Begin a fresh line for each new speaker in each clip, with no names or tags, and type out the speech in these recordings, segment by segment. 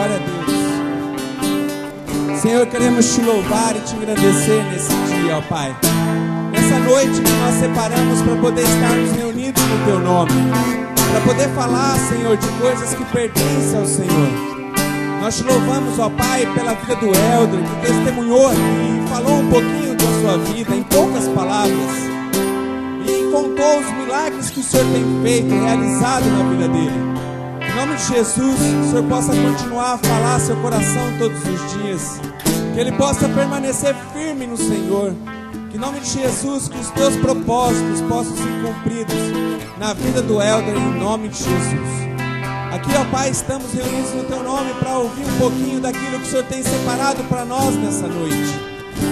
Glória a Deus. Senhor, queremos te louvar e te agradecer nesse dia, ó Pai. Nessa noite que nós separamos para poder estarmos reunidos no Teu nome, para poder falar, Senhor, de coisas que pertencem ao Senhor. Nós te louvamos, ó Pai, pela vida do Helder, que testemunhou aqui, falou um pouquinho da sua vida, em poucas palavras, e contou os milagres que o Senhor tem feito, realizado na vida dele. Em nome de Jesus, que o Senhor possa continuar a falar seu coração todos os dias, que ele possa permanecer firme no Senhor. Que em nome de Jesus, que os teus propósitos possam ser cumpridos na vida do Helder, em nome de Jesus. Aqui, ó Pai, estamos reunidos no teu nome para ouvir um pouquinho daquilo que o Senhor tem separado para nós nessa noite.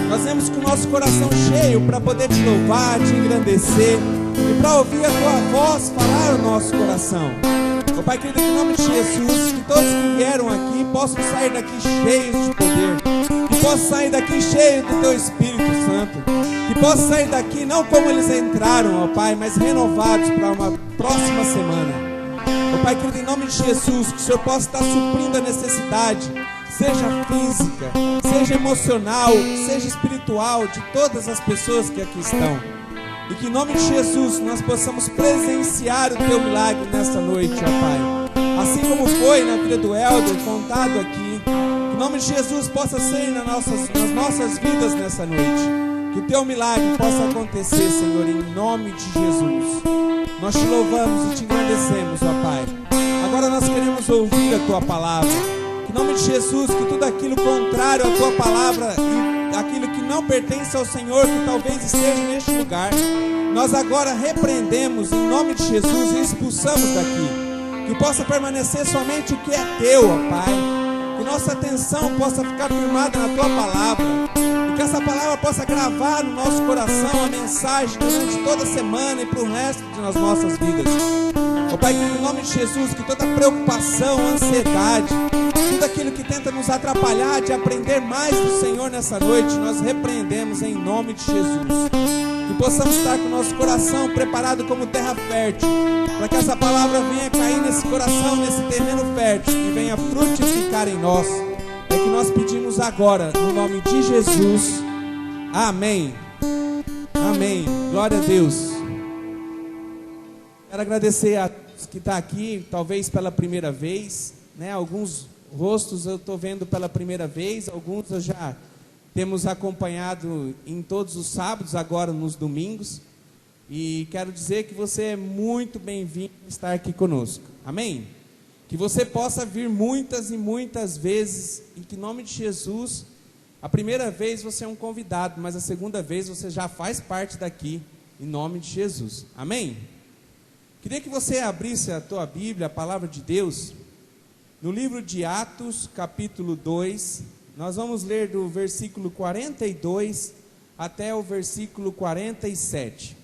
Nós temos com o nosso coração cheio para poder te louvar, te engrandecer e para ouvir a tua voz falar o nosso coração. Ó Pai querido, em nome de Jesus, que todos que vieram aqui possam sair daqui cheios de poder, que possam sair daqui cheios do teu Espírito Santo, que possam sair daqui não como eles entraram, ó Pai, mas renovados para uma próxima semana. Ó Pai querido, em nome de Jesus, que o Senhor possa estar suprindo a necessidade, seja física, seja emocional, seja espiritual, de todas as pessoas que aqui estão. E que em nome de Jesus nós possamos presenciar o teu milagre nesta noite, ó Pai. Assim como foi na vida do Helder, contado aqui, que em nome de Jesus possa ser nas nossas vidas nessa noite. Que o teu milagre possa acontecer, Senhor, em nome de Jesus. Nós te louvamos e te agradecemos, ó Pai. Agora nós queremos ouvir a tua palavra. Que em nome de Jesus, que tudo aquilo contrário à tua palavra e aquilo que não pertence ao Senhor, que talvez esteja neste lugar, nós agora repreendemos em nome de Jesus e expulsamos daqui. Que possa permanecer somente o que é teu, ó Pai. Que nossa atenção possa ficar firmada na tua palavra. E que essa palavra possa gravar no nosso coração a mensagem durante toda a semana e para o resto das nossas vidas. Ó Pai, que em nome de Jesus, que toda preocupação, ansiedade, tudo aquilo que tenta nos atrapalhar de aprender mais do Senhor nessa noite, nós repreendemos em nome de Jesus. Que possamos estar com o nosso coração preparado como terra fértil, para que essa palavra venha cair nesse coração, nesse terreno fértil, e venha frutificar em nós. É que nós pedimos agora, no nome de Jesus. Amém. Amém. Glória a Deus. Quero agradecer a todos que estão aqui, talvez pela primeira vez, né? Alguns rostos eu estou vendo pela primeira vez, alguns eu já temos acompanhado em todos os sábados, agora nos domingos. E quero dizer que você é muito bem-vindo a estar aqui conosco. Amém? Que você possa vir muitas e muitas vezes, em que em nome de Jesus, a primeira vez você é um convidado, mas a segunda vez você já faz parte daqui, em nome de Jesus. Amém? Queria que você abrisse a tua Bíblia, a palavra de Deus, no livro de Atos, capítulo 2, nós vamos ler do versículo 42 até o versículo 47.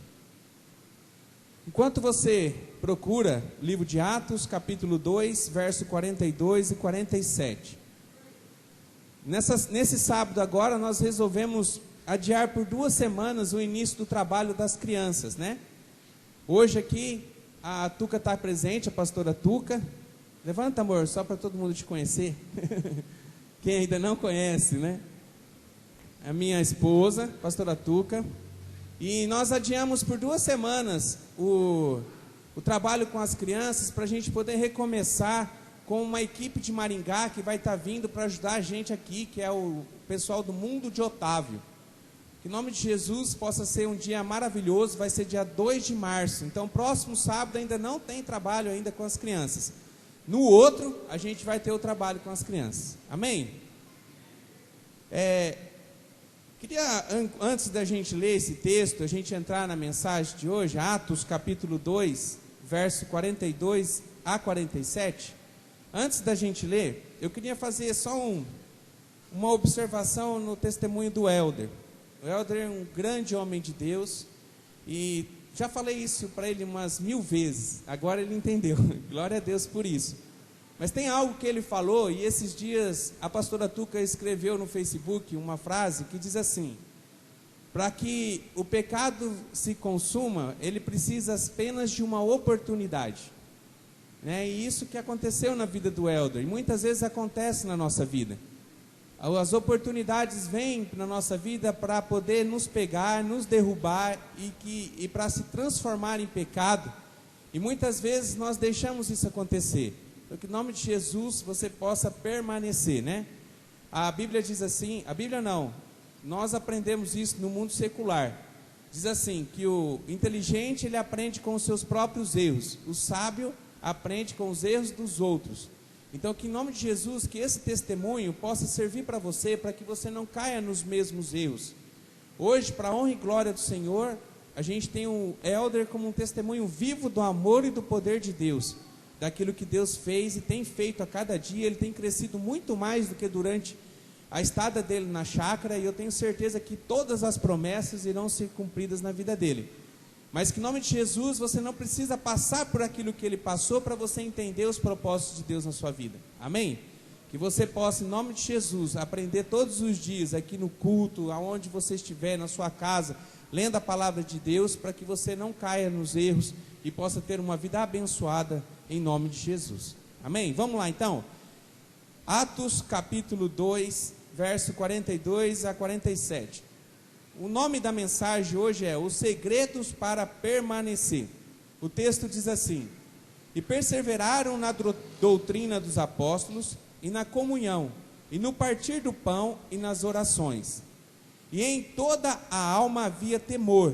Enquanto você procura o livro de Atos, capítulo 2, verso 42 e 47. Nesse sábado agora, nós resolvemos adiar por 2 semanas o início do trabalho das crianças, né? Hoje aqui, a Tuca está presente, a pastora Tuca. Levanta, amor, só para todo mundo te conhecer. Quem ainda não conhece, né? A minha esposa, pastora Tuca. E nós adiamos por 2 semanas o trabalho com as crianças, para a gente poder recomeçar com uma equipe de Maringá que vai estar vindo para ajudar a gente aqui, que é o pessoal do Mundo de Otávio. Que em nome de Jesus possa ser um dia maravilhoso, vai ser dia 2 de março. Então, próximo sábado ainda não tem trabalho ainda com as crianças. No outro, a gente vai ter o trabalho com as crianças. Amém? Queria, antes da gente ler esse texto, a gente entrar na mensagem de hoje, Atos capítulo 2, verso 42 a 47. Antes da gente ler, eu queria fazer só uma observação no testemunho do Helder. O Helder é um grande homem de Deus, e já falei isso para ele umas 1000 vezes, agora ele entendeu, glória a Deus por isso. Mas tem algo que ele falou, e esses dias a pastora Tuca escreveu no Facebook uma frase que diz assim: para que o pecado se consuma, ele precisa apenas de uma oportunidade. né? E isso que aconteceu na vida do Elder, e muitas vezes acontece na nossa vida. As oportunidades vêm na nossa vida para poder nos pegar, nos derrubar e para se transformar em pecado. E muitas vezes nós deixamos isso acontecer. Para que em nome de Jesus você possa permanecer, né? A Bíblia diz assim, a Bíblia não, nós aprendemos isso no mundo secular. Diz assim, que o inteligente ele aprende com os seus próprios erros, o sábio aprende com os erros dos outros. Então que em nome de Jesus, que esse testemunho possa servir para você, para que você não caia nos mesmos erros. Hoje, para a honra e glória do Senhor, a gente tem o Elder como um testemunho vivo do amor e do poder de Deus, daquilo que Deus fez e tem feito a cada dia. Ele tem crescido muito mais do que durante a estada dele na chácara, e eu tenho certeza que todas as promessas irão ser cumpridas na vida dele. Mas que em nome de Jesus você não precisa passar por aquilo que ele passou para você entender os propósitos de Deus na sua vida. Amém? Que você possa, em nome de Jesus, aprender todos os dias aqui no culto, aonde você estiver, na sua casa, lendo a palavra de Deus, para que você não caia nos erros e possa ter uma vida abençoada em nome de Jesus. Amém? Vamos lá então. Atos capítulo 2, verso 42 a 47. O nome da mensagem hoje é Os Segredos para Permanecer. O texto diz assim: E perseveraram na doutrina dos apóstolos, e na comunhão, e no partir do pão, e nas orações. E em toda a alma havia temor,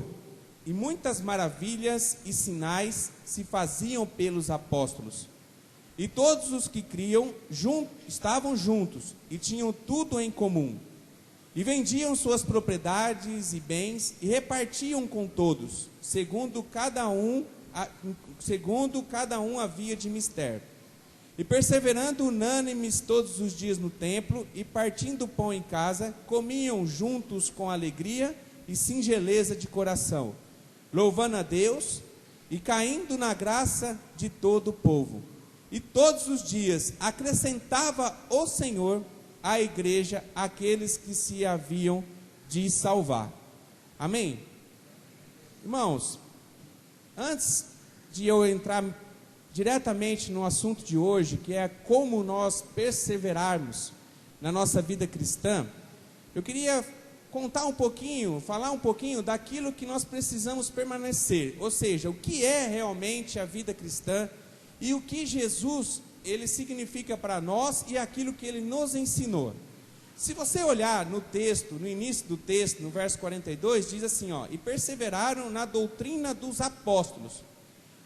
e muitas maravilhas e sinais se faziam pelos apóstolos. E todos os que criam estavam juntos, e tinham tudo em comum. E vendiam suas propriedades e bens, e repartiam com todos, segundo cada um havia de mister. E perseverando unânimes todos os dias no templo, e partindo pão em casa, comiam juntos com alegria e singeleza de coração, louvando a Deus e caindo na graça de todo o povo. E todos os dias acrescentava o Senhor à igreja aqueles que se haviam de salvar. Amém? Irmãos, antes de eu entrar diretamente no assunto de hoje, que é como nós perseverarmos na nossa vida cristã, eu queria falar um pouquinho daquilo que nós precisamos permanecer, ou seja, o que é realmente a vida cristã e o que Jesus ele significa para nós e aquilo que ele nos ensinou. Se você olhar no texto, no início do texto, no verso 42, diz assim, ó, e perseveraram na doutrina dos apóstolos.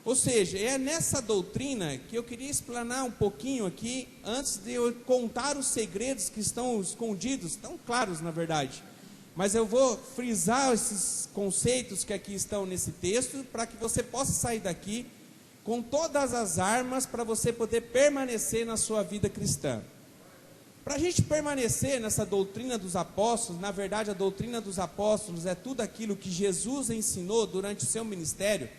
Ou seja, é nessa doutrina que eu queria explanar um pouquinho aqui, antes de eu contar os segredos que estão escondidos, estão claros na verdade, mas eu vou frisar esses conceitos que aqui estão nesse texto, para que você possa sair daqui com todas as armas para você poder permanecer na sua vida cristã. Para a gente permanecer nessa doutrina dos apóstolos, na verdade a doutrina dos apóstolos é tudo aquilo que Jesus ensinou durante o seu ministério,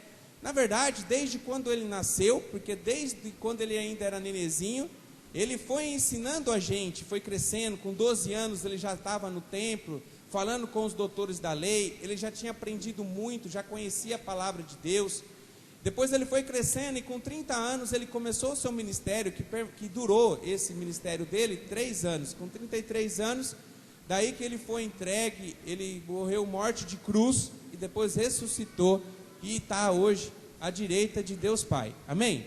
na verdade desde quando ele nasceu, porque desde quando ele ainda era nenezinho, ele foi ensinando a gente, foi crescendo, com 12 anos ele já estava no templo, falando com os doutores da lei, ele já tinha aprendido muito, já conhecia a palavra de Deus. Depois ele foi crescendo e com 30 anos ele começou o seu ministério, que durou esse ministério dele 3 anos. Com 33 anos, daí que ele foi entregue, ele morreu morte de cruz e depois ressuscitou e está hoje à direita de Deus Pai. Amém?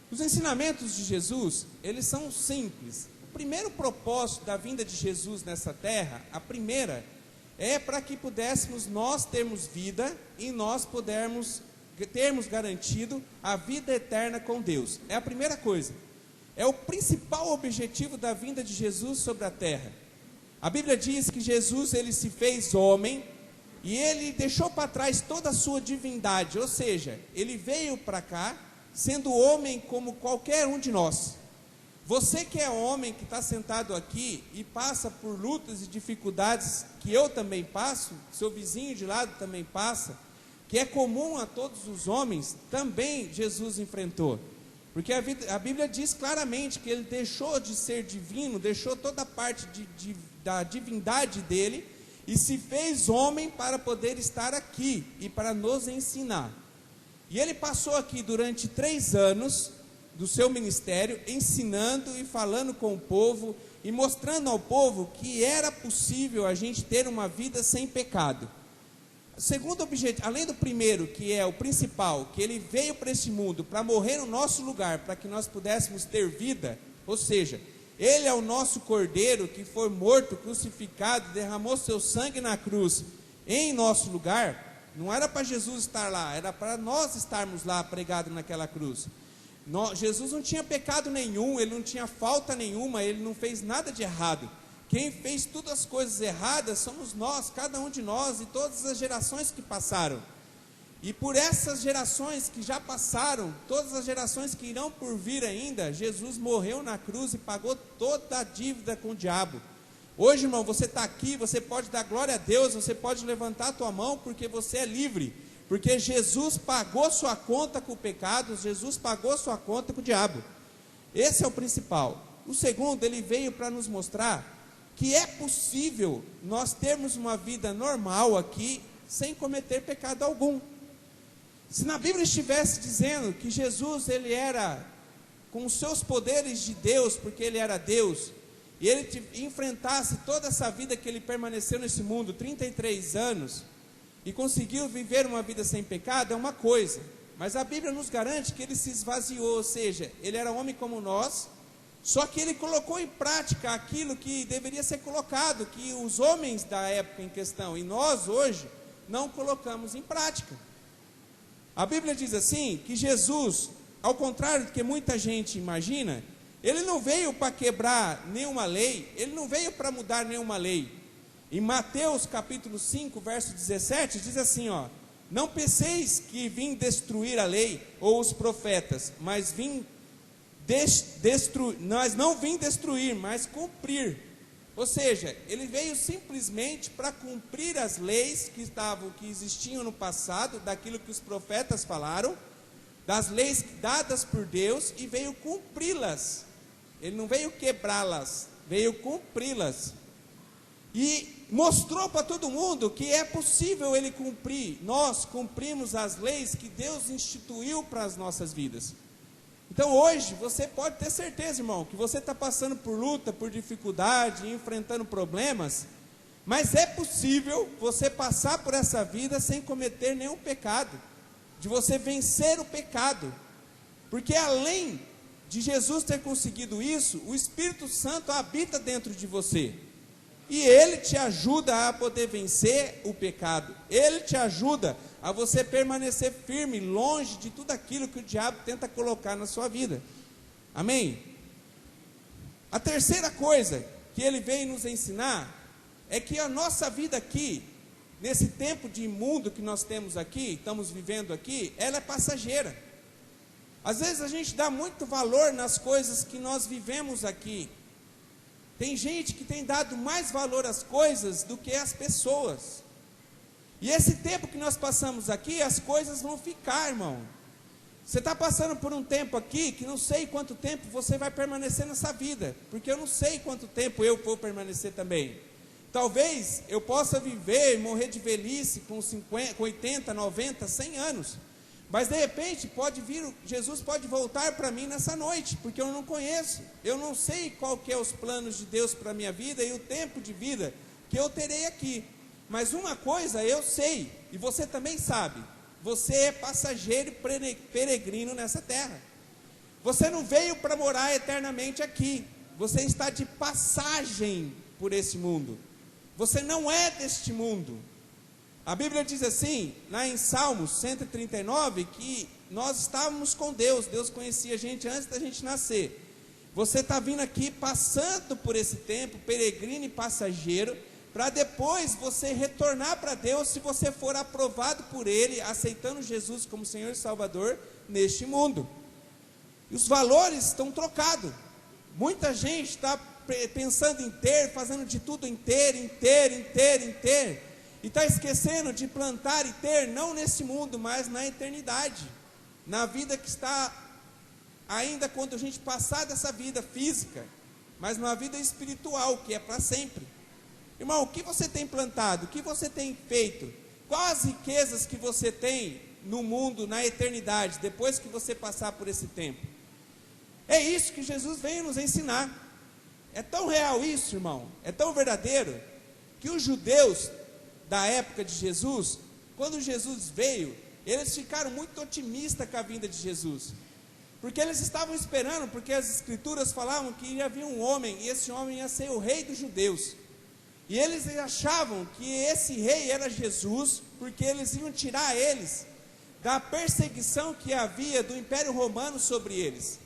Os ensinamentos de Jesus, eles são simples. O primeiro propósito da vinda de Jesus nessa terra, a primeira, é para que pudéssemos nós termos vida e nós termos garantido a vida eterna com Deus. É a primeira coisa. É o principal objetivo da vinda de Jesus sobre a terra. A Bíblia diz que Jesus ele se fez homem e ele deixou para trás toda a sua divindade, ou seja, ele veio para cá sendo homem como qualquer um de nós. Você que é homem, que está sentado aqui e passa por lutas e dificuldades que eu também passo, seu vizinho de lado também passa, que é comum a todos os homens, também Jesus enfrentou. Porque a Bíblia diz claramente que ele deixou de ser divino, deixou toda a parte da divindade dele e se fez homem para poder estar aqui e para nos ensinar. E ele passou aqui durante 3 anos, do seu ministério, ensinando e falando com o povo e mostrando ao povo que era possível a gente ter uma vida sem pecado. O segundo objetivo, além do primeiro, que é o principal, que ele veio para esse mundo para morrer no nosso lugar, para que nós pudéssemos ter vida, ou seja, ele é o nosso cordeiro que foi morto, crucificado, derramou seu sangue na cruz em nosso lugar. Não era para Jesus estar lá, era para nós estarmos lá pregados naquela cruz. Jesus não tinha pecado nenhum, ele não tinha falta nenhuma, ele não fez nada de errado. Quem fez todas as coisas erradas somos nós, cada um de nós e todas as gerações que passaram. E por essas gerações que já passaram, todas as gerações que irão por vir ainda, Jesus morreu na cruz e pagou toda a dívida com o diabo. Hoje, irmão, você está aqui, você pode dar glória a Deus, você pode levantar a tua mão porque você é livre. Porque Jesus pagou sua conta com o pecado, Jesus pagou sua conta com o diabo. Esse é o principal. O segundo, ele veio para nos mostrar que é possível nós termos uma vida normal aqui, sem cometer pecado algum. Se na Bíblia estivesse dizendo que Jesus, ele era, com os seus poderes de Deus, porque ele era Deus, e ele enfrentasse toda essa vida que ele permaneceu nesse mundo, 33 anos, e conseguiu viver uma vida sem pecado, é uma coisa. Mas a Bíblia nos garante que ele se esvaziou, ou seja, ele era homem como nós, só que ele colocou em prática aquilo que deveria ser colocado, que os homens da época em questão, e nós hoje, não colocamos em prática. A Bíblia diz assim, que Jesus, ao contrário do que muita gente imagina, ele não veio para quebrar nenhuma lei, ele não veio para mudar nenhuma lei. Em Mateus capítulo 5, verso 17, diz assim, ó: não penseis que vim destruir a lei ou os profetas, mas não vim destruir, mas cumprir. Ou seja, ele veio simplesmente para cumprir as leis que existiam no passado, daquilo que os profetas falaram, das leis dadas por Deus, e veio cumpri-las. Ele não veio quebrá-las, veio cumpri-las. E mostrou para todo mundo que é possível ele cumprir. Nós cumprimos as leis que Deus instituiu para as nossas vidas. Então hoje você pode ter certeza, irmão, que você está passando por luta, por dificuldade, enfrentando problemas, mas é possível você passar por essa vida sem cometer nenhum pecado, de você vencer o pecado, porque além de Jesus ter conseguido isso, o Espírito Santo habita dentro de você, e ele te ajuda a poder vencer o pecado, ele te ajuda a você permanecer firme, longe de tudo aquilo que o diabo tenta colocar na sua vida. Amém? A terceira coisa que ele veio nos ensinar é que a nossa vida aqui, nesse tempo de imundo que nós temos aqui, estamos vivendo aqui, ela é passageira. Às vezes a gente dá muito valor nas coisas que nós vivemos aqui. Tem gente que tem dado mais valor às coisas do que às pessoas. E esse tempo que nós passamos aqui, as coisas vão ficar, irmão. Você está passando por um tempo aqui, que não sei quanto tempo você vai permanecer nessa vida, porque eu não sei quanto tempo eu vou permanecer também. Talvez eu possa viver e morrer de velhice com 50, com 80, 90, 100 anos. Mas de repente Jesus pode voltar para mim nessa noite, porque eu não conheço. Eu não sei qual que é os planos de Deus para a minha vida e o tempo de vida que eu terei aqui. Mas uma coisa eu sei, e você também sabe: você é passageiro e peregrino nessa terra. Você não veio para morar eternamente aqui, você está de passagem por esse mundo. Você não é deste mundo. A Bíblia diz assim, lá em Salmos 139, que nós estávamos com Deus, Deus conhecia a gente antes da gente nascer. Você está vindo aqui passando por esse tempo, peregrino e passageiro, para depois você retornar para Deus, se você for aprovado por Ele, aceitando Jesus como Senhor e Salvador neste mundo. E os valores estão trocados. Muita gente está pensando em ter, fazendo de tudo em ter, e está esquecendo de plantar e ter, não nesse mundo, mas na eternidade, na vida que está ainda quando a gente passar dessa vida física, mas numa vida espiritual, que é para sempre. Irmão, o que você tem plantado? O que você tem feito? Quais as riquezas que você tem no mundo, na eternidade, depois que você passar por esse tempo? É isso que Jesus veio nos ensinar. É tão real isso, irmão, é tão verdadeiro, que os judeus da época de Jesus, quando Jesus veio, eles ficaram muito otimistas com a vinda de Jesus, porque eles estavam esperando, porque as escrituras falavam que ia vir um homem, e esse homem ia ser o rei dos judeus, e eles achavam que esse rei era Jesus, porque eles iam tirar eles da perseguição que havia do Império Romano sobre eles.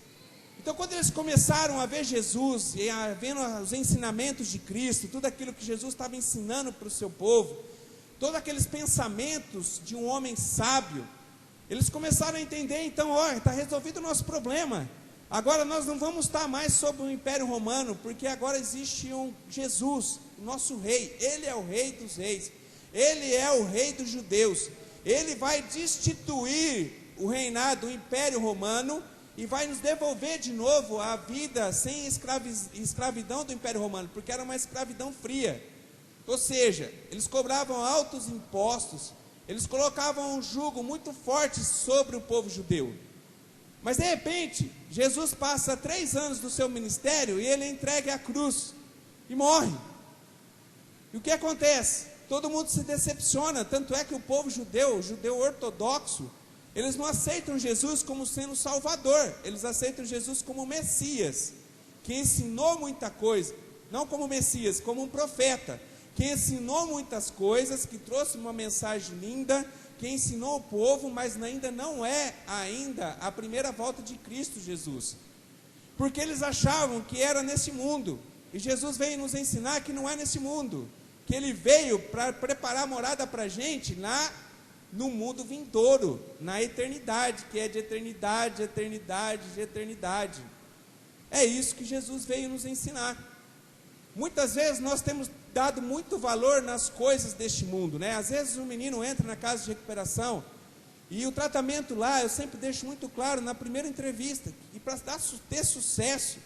Então, quando eles começaram a ver Jesus, e a vendo os ensinamentos de Cristo, tudo aquilo que Jesus estava ensinando para o seu povo, todos aqueles pensamentos de um homem sábio, eles começaram a entender, então, ó, está resolvido o nosso problema, agora nós não vamos estar mais sob o Império Romano, porque agora existe um Jesus, o nosso rei, ele é o rei dos reis, ele é o rei dos judeus, ele vai destituir o reinado do Império Romano, e vai nos devolver de novo a vida sem escravidão do Império Romano, porque era uma escravidão fria, ou seja, eles cobravam altos impostos, eles colocavam um jugo muito forte sobre o povo judeu. Mas de repente, Jesus passa 3 anos do seu ministério, e ele é entregue à cruz, e morre. E o que acontece? Todo mundo se decepciona, tanto é que o povo judeu, o judeu ortodoxo, eles não aceitam Jesus como sendo Salvador, eles aceitam Jesus como Messias, que ensinou muita coisa, não como Messias, como um profeta, que ensinou muitas coisas, que trouxe uma mensagem linda, que ensinou o povo, mas ainda não é ainda a primeira volta de Cristo Jesus, porque eles achavam que era nesse mundo, e Jesus veio nos ensinar que não é nesse mundo, que ele veio para preparar morada para a gente lá no mundo vindouro, na eternidade, que é de eternidade, eternidade, de eternidade. É isso que Jesus veio nos ensinar. Muitas vezes nós temos dado muito valor nas coisas deste mundo, né? Às vezes um menino entra na casa de recuperação, e o tratamento lá, eu sempre deixo muito claro na primeira entrevista, e para ter sucesso,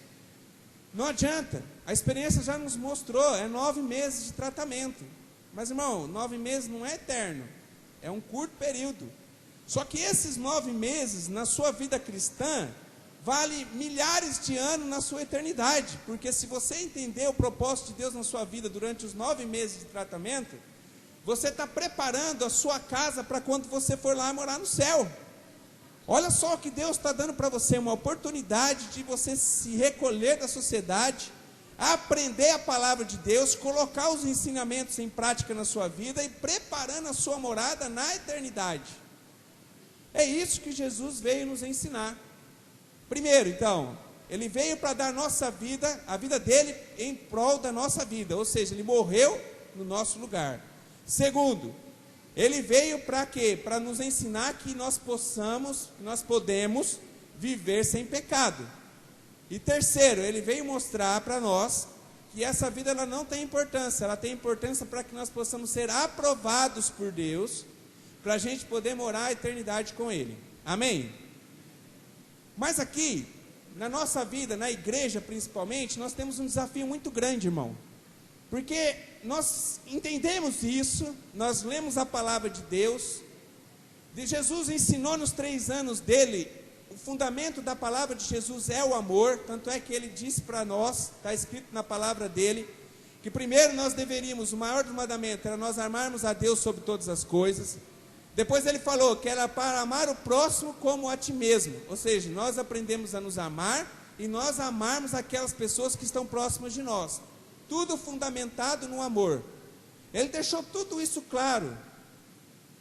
não adianta, a experiência já nos mostrou, é 9 meses de tratamento, mas irmão, 9 meses não é eterno, é um curto período. Só que esses 9 meses na sua vida cristã vale milhares de anos na sua eternidade, porque se você entender o propósito de Deus na sua vida durante os 9 meses de tratamento, você está preparando a sua casa para quando você for lá morar no céu. Olha só o que Deus está dando para você, uma oportunidade de você se recolher da sociedade, aprender a palavra de Deus, colocar os ensinamentos em prática na sua vida e preparando a sua morada na eternidade. É isso que Jesus veio nos ensinar. Primeiro, então, ele veio para dar nossa vida, a vida dele em prol da nossa vida, ou seja, ele morreu no nosso lugar. Segundo, ele veio para quê? Para nos ensinar que nós podemos viver sem pecado. E terceiro, ele veio mostrar para nós que essa vida ela não tem importância, ela tem importância para que nós possamos ser aprovados por Deus, para a gente poder morar a eternidade com Ele. Amém? Mas aqui, na nossa vida, na igreja principalmente, nós temos um desafio muito grande, irmão, porque nós entendemos isso, nós lemos a palavra de Deus, Jesus ensinou nos 3 anos dele. O fundamento da palavra de Jesus é o amor, tanto é que ele disse para nós, está escrito na palavra dele, que primeiro nós deveríamos, o maior dos mandamentos era nós amarmos a Deus sobre todas as coisas. Depois ele falou que era para amar o próximo como a ti mesmo, ou seja, nós aprendemos a nos amar e nós amarmos aquelas pessoas que estão próximas de nós, tudo fundamentado no amor. Ele deixou tudo isso claro.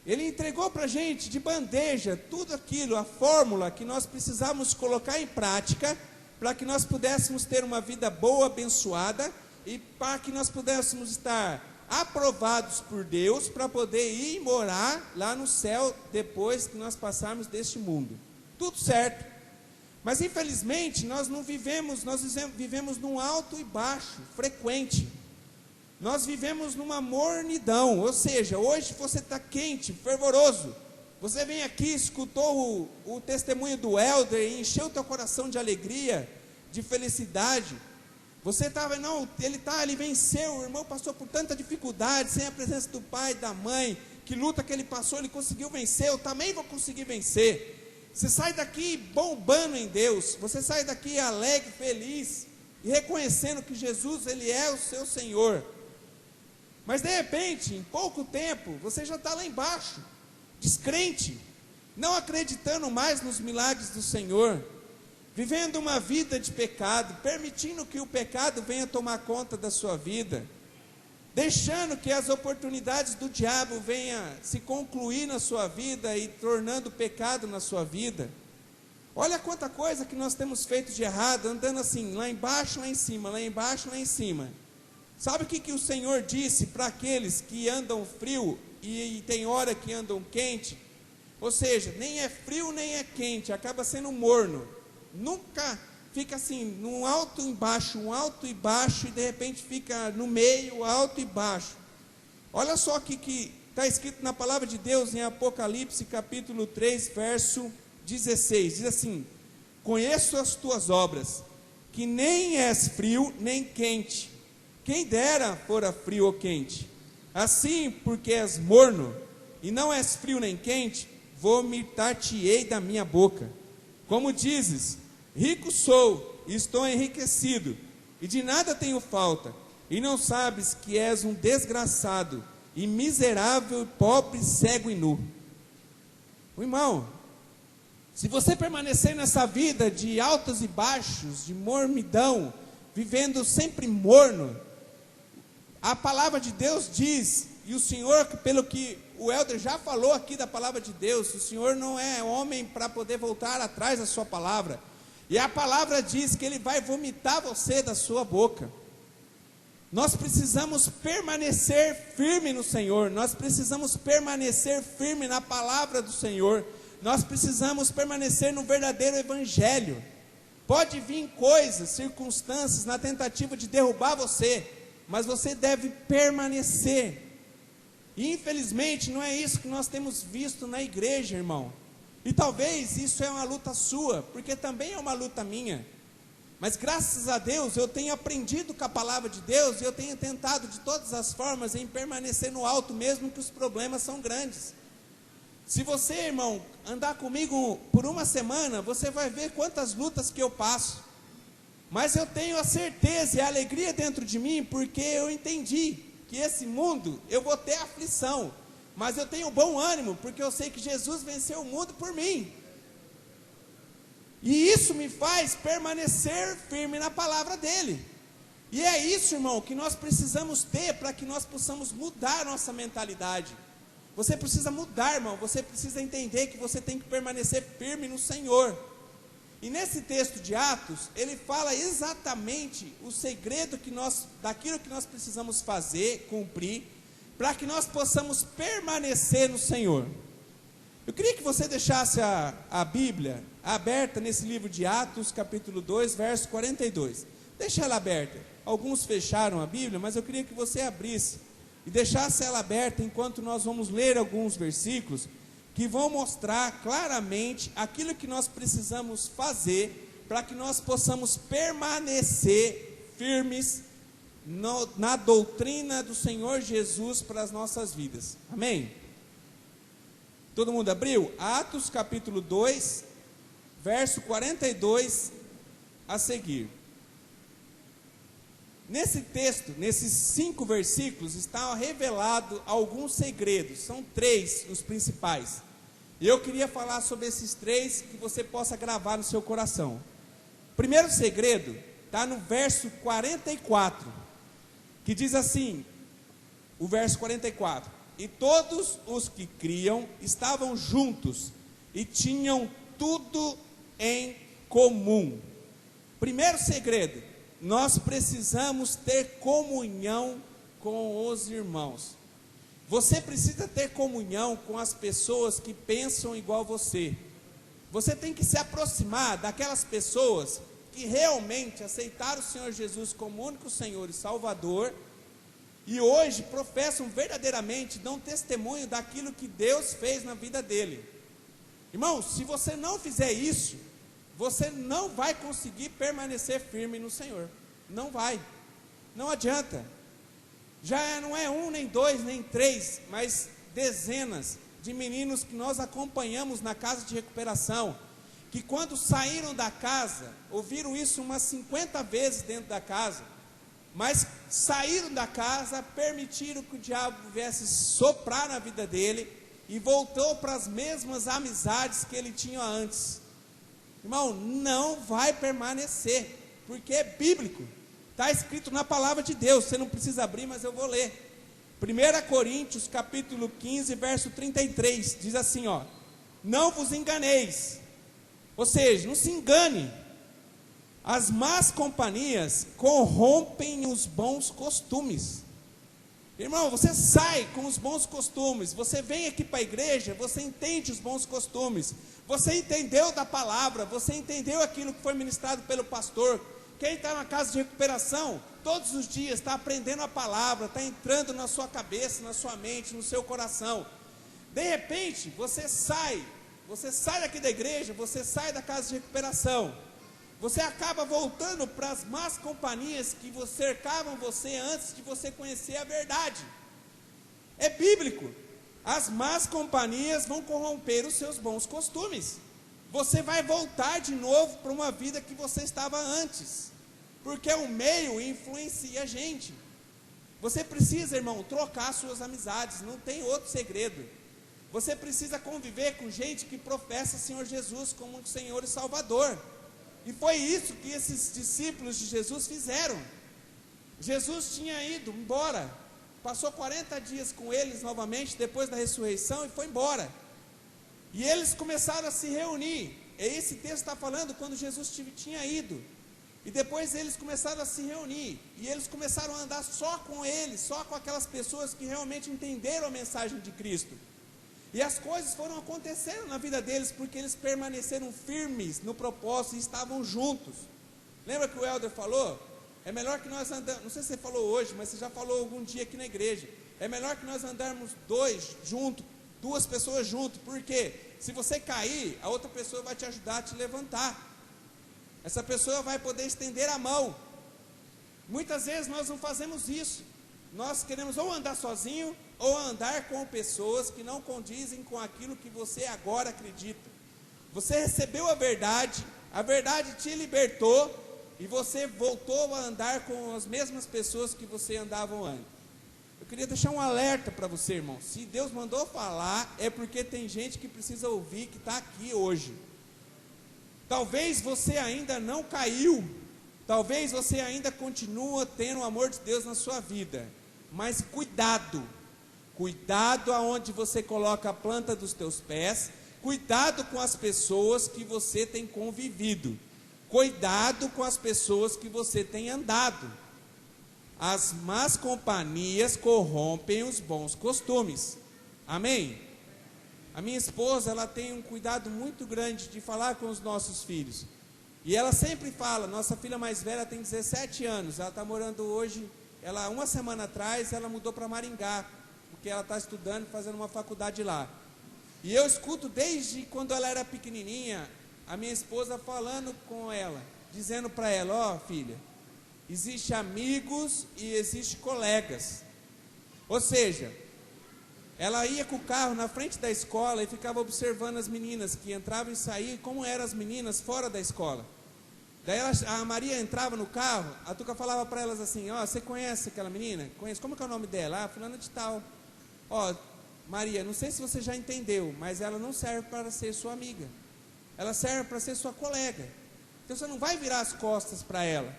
Ele entregou para a gente de bandeja tudo aquilo, a fórmula que nós precisávamos colocar em prática para que nós pudéssemos ter uma vida boa, abençoada, e para que nós pudéssemos estar aprovados por Deus para poder ir morar lá no céu depois que nós passarmos deste mundo. Tudo certo. Mas infelizmente nós vivemos num alto e baixo, frequente. Nós vivemos numa mornidão, ou seja, hoje você está quente, fervoroso, você vem aqui, escutou o testemunho do Helder e encheu o teu coração de alegria, de felicidade, você estava, não, ele venceu, o irmão passou por tanta dificuldade, sem a presença do pai, da mãe, que luta que ele passou, ele conseguiu vencer, eu também vou conseguir vencer. Você sai daqui bombando em Deus, você sai daqui alegre, feliz, e reconhecendo que Jesus, Ele é o seu Senhor. Mas de repente, em pouco tempo, você já está lá embaixo, descrente, não acreditando mais nos milagres do Senhor, vivendo uma vida de pecado, permitindo que o pecado venha tomar conta da sua vida, deixando que as oportunidades do diabo venham se concluir na sua vida e tornando pecado na sua vida. Olha quanta coisa que nós temos feito de errado, andando assim, lá embaixo, lá em cima, lá embaixo, lá em cima. Sabe o que o Senhor disse para aqueles que andam frio e tem hora que andam quente? Ou seja, nem é frio nem é quente, acaba sendo morno. Nunca fica assim, um alto e baixo, e de repente fica no meio, alto e baixo. Olha só o que está escrito na palavra de Deus em Apocalipse capítulo 3, verso 16. Diz assim: conheço as tuas obras, que nem és frio nem quente. Quem dera fora frio ou quente. Assim, porque és morno, e não és frio nem quente, vomitar-te-ei da minha boca. Como dizes, rico sou, e estou enriquecido, e de nada tenho falta, e não sabes que és um desgraçado, e miserável, pobre, cego e nu. Irmão, se você permanecer nessa vida de altos e baixos, de mornidão, vivendo sempre morno, a palavra de Deus diz, e o Senhor, pelo que o Helder já falou aqui da palavra de Deus, o Senhor não é homem para poder voltar atrás da sua palavra, e a palavra diz que Ele vai vomitar você da sua boca. Nós precisamos permanecer firme no Senhor, nós precisamos permanecer firme na palavra do Senhor, nós precisamos permanecer no verdadeiro evangelho. Pode vir coisas, circunstâncias na tentativa de derrubar você, mas você deve permanecer. E infelizmente não é isso que nós temos visto na igreja, irmão. E talvez isso é uma luta sua, porque também é uma luta minha. Mas graças a Deus eu tenho aprendido com a palavra de Deus, e eu tenho tentado de todas as formas em permanecer no alto, mesmo que os problemas são grandes. Se você, irmão, andar comigo por uma semana, você vai ver quantas lutas que eu passo. Mas eu tenho a certeza e a alegria dentro de mim, porque eu entendi que esse mundo, eu vou ter aflição, mas eu tenho bom ânimo, porque eu sei que Jesus venceu o mundo por mim. E isso me faz permanecer firme na palavra dele. E é isso, irmão, que nós precisamos ter para que nós possamos mudar a nossa mentalidade. Você precisa mudar, irmão, você precisa entender que você tem que permanecer firme no Senhor. E nesse texto de Atos, ele fala exatamente o segredo daquilo que nós precisamos fazer, cumprir, para que nós possamos permanecer no Senhor. Eu queria que você deixasse a Bíblia aberta nesse livro de Atos, capítulo 2, verso 42. Deixa ela aberta. Alguns fecharam a Bíblia, mas eu queria que você abrisse e deixasse ela aberta enquanto nós vamos ler alguns versículos que vão mostrar claramente aquilo que nós precisamos fazer para que nós possamos permanecer firmes na doutrina do Senhor Jesus para as nossas vidas. Amém? Todo mundo abriu? Atos capítulo 2, verso 42 a seguir. Nesse texto, nesses 5 versículos, está revelado alguns segredos. São 3 os principais. E eu queria falar sobre esses 3 que você possa gravar no seu coração. O primeiro segredo está no verso 44, que diz assim, o verso 44: e todos os que criam estavam juntos e tinham tudo em comum. Primeiro segredo: nós precisamos ter comunhão com os irmãos. Você precisa ter comunhão com as pessoas que pensam igual você. Você tem que se aproximar daquelas pessoas que realmente aceitaram o Senhor Jesus como único Senhor e Salvador, e hoje professam verdadeiramente, dão testemunho daquilo que Deus fez na vida dele. Irmão, se você não fizer isso, você não vai conseguir permanecer firme no Senhor. Não vai, não adianta. Já não é 1, nem 2, nem 3, mas dezenas de meninos que nós acompanhamos na casa de recuperação, que quando saíram da casa, ouviram isso umas 50 vezes dentro da casa, mas saíram da casa, permitiram que o diabo viesse soprar na vida dele, e voltou para as mesmas amizades que ele tinha antes. Irmão, não vai permanecer, porque é bíblico, está escrito na palavra de Deus. Você não precisa abrir, mas eu vou ler. 1 Coríntios capítulo 15, verso 33, diz assim, ó: não vos enganeis, ou seja, não se engane, as más companhias corrompem os bons costumes. Irmão, você sai com os bons costumes, você vem aqui para a igreja, você entende os bons costumes, você entendeu da palavra, você entendeu aquilo que foi ministrado pelo pastor. Quem está na casa de recuperação, todos os dias está aprendendo a palavra, está entrando na sua cabeça, na sua mente, no seu coração. De repente, você sai daqui da igreja, você sai da casa de recuperação, você acaba voltando para as más companhias que cercavam você antes de você conhecer a verdade. É bíblico. As más companhias vão corromper os seus bons costumes. Você vai voltar de novo para uma vida que você estava antes, porque o meio influencia a gente. Você precisa, irmão, trocar suas amizades, não tem outro segredo. Você precisa conviver com gente que professa o Senhor Jesus como um Senhor e Salvador. E foi isso que esses discípulos de Jesus fizeram. Jesus tinha ido embora, passou 40 dias com eles novamente, depois da ressurreição, e foi embora. E eles começaram a se reunir. Esse texto está falando quando Jesus tinha ido. E depois eles começaram a se reunir. E eles começaram a andar só com eles, só com aquelas pessoas que realmente entenderam a mensagem de Cristo. E as coisas foram acontecendo na vida deles, porque eles permaneceram firmes no propósito e estavam juntos. Lembra que o Helder falou? É melhor que nós andamos, não sei se você falou hoje, mas você já falou algum dia aqui na igreja. É melhor que nós andarmos duas pessoas juntos, porque se você cair, a outra pessoa vai te ajudar a te levantar. Essa pessoa vai poder estender a mão. Muitas vezes nós não fazemos isso. Nós queremos ou andar sozinho, ou andar com pessoas que não condizem com aquilo que você agora acredita. Você recebeu a verdade te libertou, e você voltou a andar com as mesmas pessoas que você andava antes. Eu queria deixar um alerta para você, irmão. Se Deus mandou falar, é porque tem gente que precisa ouvir, que está aqui hoje. Talvez você ainda não caiu, talvez você ainda continua tendo o amor de Deus na sua vida, mas cuidado aonde você coloca a planta dos teus pés, cuidado com as pessoas que você tem convivido, cuidado com as pessoas que você tem andado. As más companhias corrompem os bons costumes. Amém? A minha esposa, ela tem um cuidado muito grande de falar com os nossos filhos. E ela sempre fala, nossa filha mais velha tem 17 anos, ela está morando hoje, uma semana atrás, ela mudou para Maringá, porque ela está estudando, fazendo uma faculdade lá. E eu escuto desde quando ela era pequenininha, a minha esposa falando com ela, dizendo para ela, ó filha, existe amigos e existe colegas. Ou seja, ela ia com o carro na frente da escola e ficava observando as meninas que entravam e saíam, como eram as meninas fora da escola. Daí a Maria entrava no carro, a Tuca falava para elas assim, ó, você conhece aquela menina? Conheço, como que é o nome dela? Ah, fulana de tal. Ó, Maria, não sei se você já entendeu, mas ela não serve para ser sua amiga. Ela serve para ser sua colega. Então você não vai virar as costas para ela.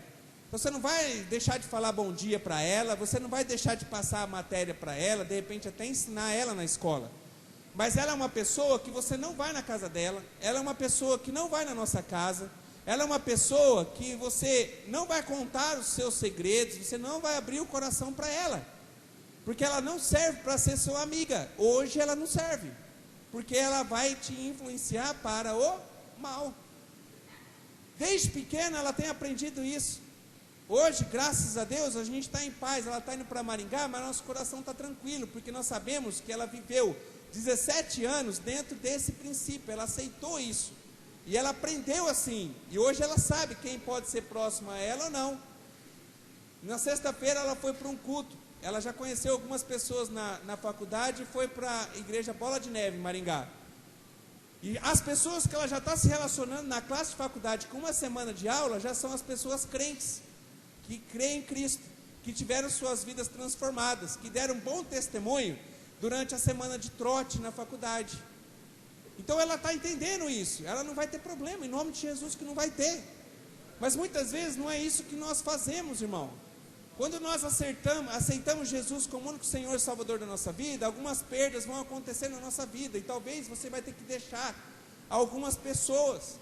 Você não vai deixar de falar bom dia para ela, você não vai deixar de passar a matéria para ela, de repente até ensinar ela na escola. Mas ela é uma pessoa que você não vai na casa dela, ela é uma pessoa que não vai na nossa casa, ela é uma pessoa que você não vai contar os seus segredos, você não vai abrir o coração para ela, porque ela não serve para ser sua amiga. Hoje ela não serve, porque ela vai te influenciar para o mal. Desde pequena ela tem aprendido isso. Hoje, graças a Deus, a gente está em paz. Ela está indo para Maringá, mas nosso coração está tranquilo, porque nós sabemos que ela viveu 17 anos dentro desse princípio. Ela aceitou isso, e ela aprendeu assim, e hoje ela sabe quem pode ser próximo a ela ou não. Na sexta-feira ela foi para um culto. Ela já conheceu algumas pessoas na faculdade e foi para a igreja Bola de Neve, em Maringá. E as pessoas que ela já está se relacionando na classe de faculdade com uma semana de aula, já são as pessoas crentes, que creem em Cristo, que tiveram suas vidas transformadas, que deram um bom testemunho durante a semana de trote na faculdade. Então ela está entendendo isso, ela não vai ter problema, em nome de Jesus que não vai ter. Mas muitas vezes não é isso que nós fazemos, irmão. Quando nós aceitamos Jesus como único Senhor e Salvador da nossa vida, algumas perdas vão acontecer na nossa vida, e talvez você vai ter que deixar algumas pessoas,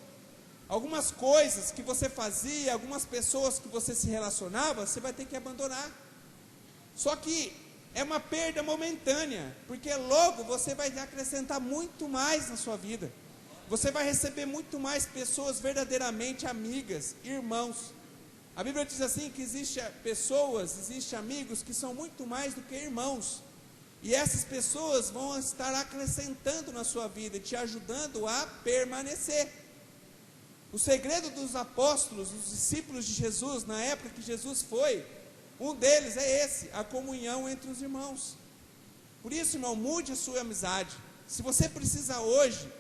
algumas coisas que você fazia, algumas pessoas que você se relacionava, você vai ter que abandonar. Só que é uma perda momentânea, porque logo você vai acrescentar muito mais na sua vida. Você vai receber muito mais pessoas verdadeiramente amigas, irmãos. A Bíblia diz assim que existem amigos que são muito mais do que irmãos. E essas pessoas vão estar acrescentando na sua vida e te ajudando a permanecer. O segredo dos apóstolos, dos discípulos de Jesus, na época que Jesus foi, um deles é esse, a comunhão entre os irmãos. Por isso, irmão, mude a sua amizade. Se você precisa hoje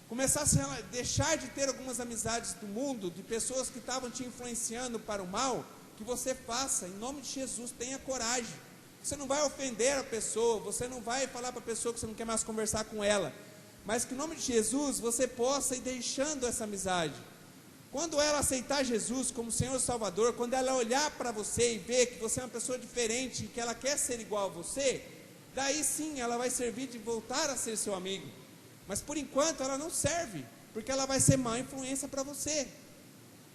começar a deixar de ter algumas amizades do mundo, de pessoas que estavam te influenciando para o mal, que você faça, em nome de Jesus, tenha coragem. Você não vai ofender a pessoa, você não vai falar para a pessoa que você não quer mais conversar com ela, mas que em nome de Jesus você possa ir deixando essa amizade. Quando ela aceitar Jesus como Senhor e Salvador, quando ela olhar para você e ver que você é uma pessoa diferente, que ela quer ser igual a você, daí sim ela vai servir de voltar a ser seu amigo. Mas por enquanto ela não serve, porque ela vai ser má influência para você.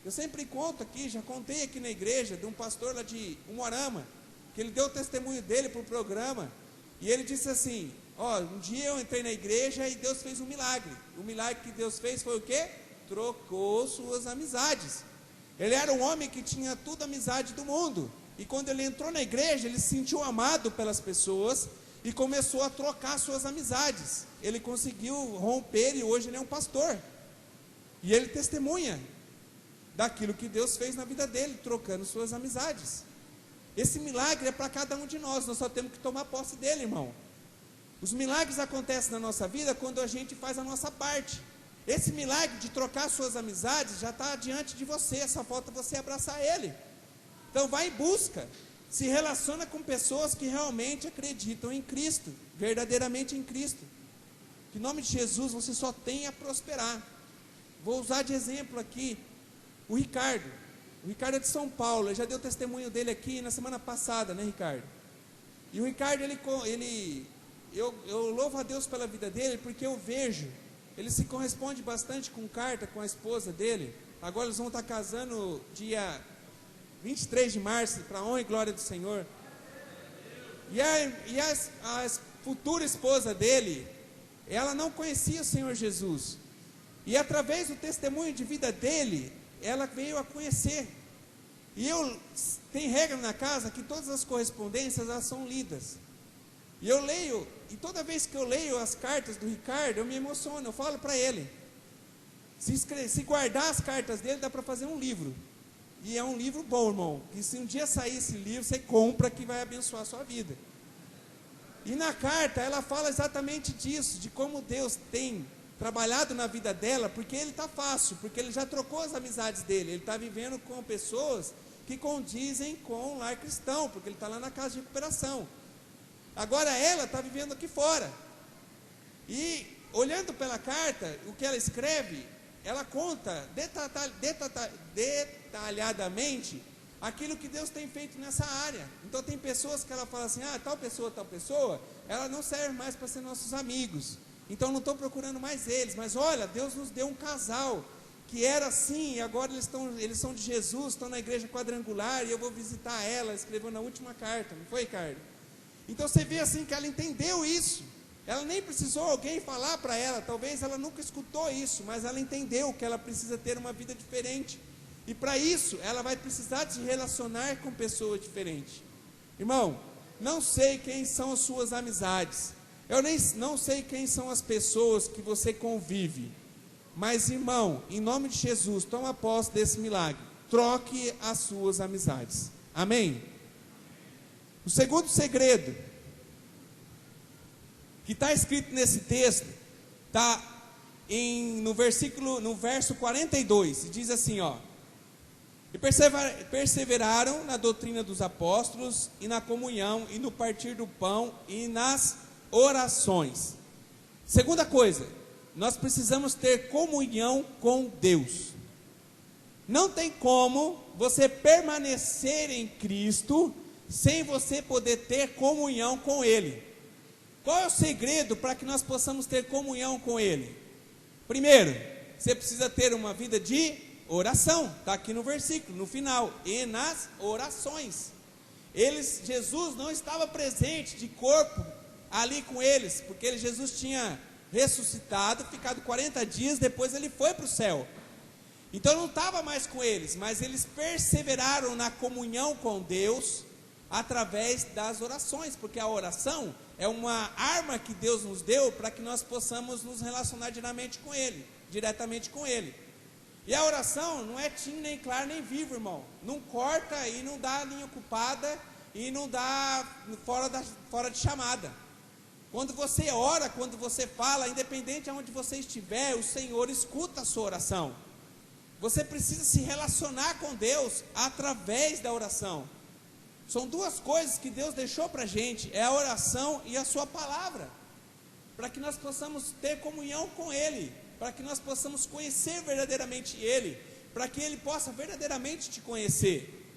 Eu sempre conto aqui, já contei aqui na igreja, de um pastor lá de Umuarama, que ele deu o testemunho dele para o programa, e ele disse assim, um dia eu entrei na igreja e Deus fez um milagre. O milagre que Deus fez foi o quê? Trocou suas amizades. Ele era um homem que tinha toda a amizade do mundo, e quando ele entrou na igreja, ele se sentiu amado pelas pessoas, e começou a trocar suas amizades. Ele conseguiu romper e hoje ele é um pastor. E ele testemunha daquilo que Deus fez na vida dele, trocando suas amizades. Esse milagre é para cada um de nós só temos que tomar posse dele, irmão. Os milagres acontecem na nossa vida quando a gente faz a nossa parte. Esse milagre de trocar suas amizades já está diante de você, só falta você abraçar ele. Então vai em busca. Se relaciona com pessoas que realmente acreditam em Cristo, verdadeiramente em Cristo. Que em nome de Jesus você só tem a prosperar. Vou usar de exemplo aqui o Ricardo. O Ricardo é de São Paulo, eu já dei o testemunho dele aqui na semana passada, né, Ricardo? E o Ricardo, eu louvo a Deus pela vida dele, porque eu vejo, ele se corresponde bastante com carta com a esposa dele. Agora eles vão estar casando dia 23 de março, para a honra e glória do Senhor. E a futura esposa dele, ela não conhecia o Senhor Jesus. E através do testemunho de vida dele, ela veio a conhecer. E tem regra na casa que todas as correspondências elas são lidas. E eu leio, e toda vez que eu leio as cartas do Ricardo, eu me emociono, eu falo para ele. Se guardar as cartas dele, dá para fazer um livro. E é um livro bom, irmão, que se um dia sair esse livro, você compra, que vai abençoar a sua vida. E na carta, ela fala exatamente disso, de como Deus tem trabalhado na vida dela, porque ele está fácil, porque ele já trocou as amizades dele, ele está vivendo com pessoas que condizem com o lar cristão, porque ele está lá na casa de recuperação. Agora ela está vivendo aqui fora. E olhando pela carta, o que ela escreve, ela conta detalhadamente aquilo que Deus tem feito nessa área. Então tem pessoas que ela fala assim, tal pessoa, ela não serve mais para ser nossos amigos, então não estou procurando mais eles, mas olha, Deus nos deu um casal, que era assim, e agora eles são de Jesus, estão na igreja quadrangular, e eu vou visitar ela, escreveu na última carta, não foi, Ricardo? Então você vê assim que ela entendeu isso, ela nem precisou alguém falar para ela, talvez ela nunca escutou isso, mas ela entendeu que ela precisa ter uma vida diferente, e para isso ela vai precisar de se relacionar com pessoas diferentes. Irmão, não sei quem são as suas amizades, eu não sei quem são as pessoas que você convive, mas irmão, em nome de Jesus, toma posse desse milagre, troque as suas amizades, amém? O segundo segredo que está escrito nesse texto, está no verso 42, diz assim, ó: e perseveraram na doutrina dos apóstolos, e na comunhão, e no partir do pão, e nas orações. Segunda coisa, nós precisamos ter comunhão com Deus. Não tem como você permanecer em Cristo sem você poder ter comunhão com Ele. Qual é o segredo para que nós possamos ter comunhão com Ele? Primeiro, você precisa ter uma vida de oração. Está aqui no versículo, no final. E nas orações. Jesus não estava presente de corpo ali com eles, porque Jesus tinha ressuscitado, ficado 40 dias, depois ele foi para o céu. Então não estava mais com eles, mas eles perseveraram na comunhão com Deus através das orações, porque a oração é uma arma que Deus nos deu para que nós possamos nos relacionar diretamente com Ele. E a oração não é tim, nem claro, nem vivo, irmão. Não corta e não dá linha ocupada e não dá fora de chamada. Quando você ora, quando você fala, independente de onde você estiver, o Senhor escuta a sua oração. Você precisa se relacionar com Deus através da oração. São duas coisas que Deus deixou para a gente, é a oração e a sua palavra, para que nós possamos ter comunhão com Ele, para que nós possamos conhecer verdadeiramente Ele, para que Ele possa verdadeiramente te conhecer.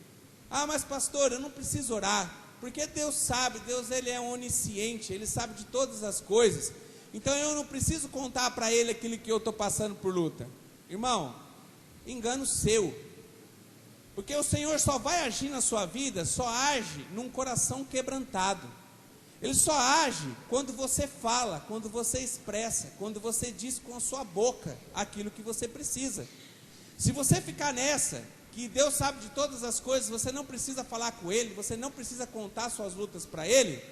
Ah, mas pastor, eu não preciso orar, porque Deus sabe, Deus Ele é onisciente, Ele sabe de todas as coisas, então eu não preciso contar para Ele aquilo que eu estou passando por luta. Irmão, engano seu, porque o Senhor só vai agir na sua vida, só age num coração quebrantado. Ele só age quando você fala, quando você expressa, quando você diz com a sua boca aquilo que você precisa. Se você ficar nessa, que Deus sabe de todas as coisas, você não precisa falar com Ele, você não precisa contar suas lutas para Ele,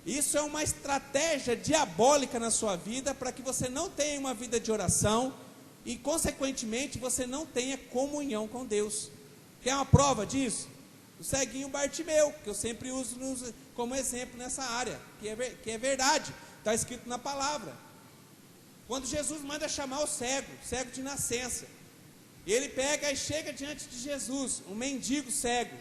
isso é uma estratégia diabólica na sua vida, para que você não tenha uma vida de oração, e consequentemente você não tenha comunhão com Deus. Quer uma prova disso? O ceguinho Bartimeu, que eu sempre uso como exemplo nessa área, que é verdade, está escrito na palavra. Quando Jesus manda chamar o cego de nascença, ele pega e chega diante de Jesus, um mendigo cego,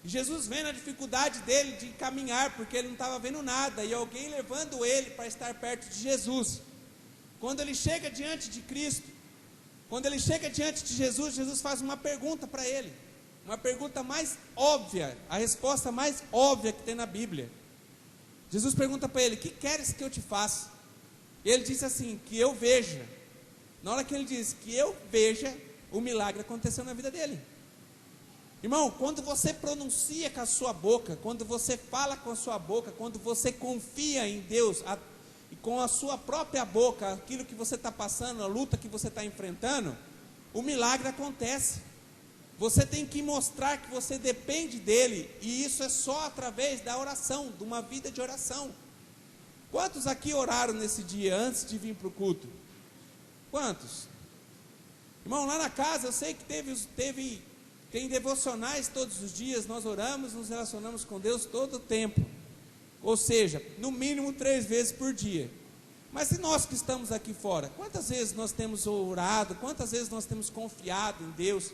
e Jesus vê na dificuldade dele de caminhar, porque ele não estava vendo nada, e alguém levando ele para estar perto de Jesus. Quando ele chega diante de Cristo, quando ele chega diante de Jesus, Jesus faz uma pergunta para ele, uma pergunta mais óbvia, a resposta mais óbvia que tem na Bíblia. Jesus pergunta para ele: que queres que eu te faça? E ele disse assim: que eu veja. Na hora que ele diz que eu veja, o milagre aconteceu na vida dele. Irmão, quando você pronuncia com a sua boca, quando você fala com a sua boca, quando você confia em Deus, e com a sua própria boca, aquilo que você está passando, a luta que você está enfrentando, o milagre acontece. Você tem que mostrar que você depende dele, e isso é só através da oração, de uma vida de oração. Quantos aqui oraram nesse dia, antes de vir para o culto? Quantos? Irmão, lá na casa eu sei que tem devocionais todos os dias, nós oramos, nos relacionamos com Deus todo o tempo. Ou seja, no mínimo 3 vezes por dia. Mas e nós que estamos aqui fora? Quantas vezes nós temos orado? Quantas vezes nós temos confiado em Deus?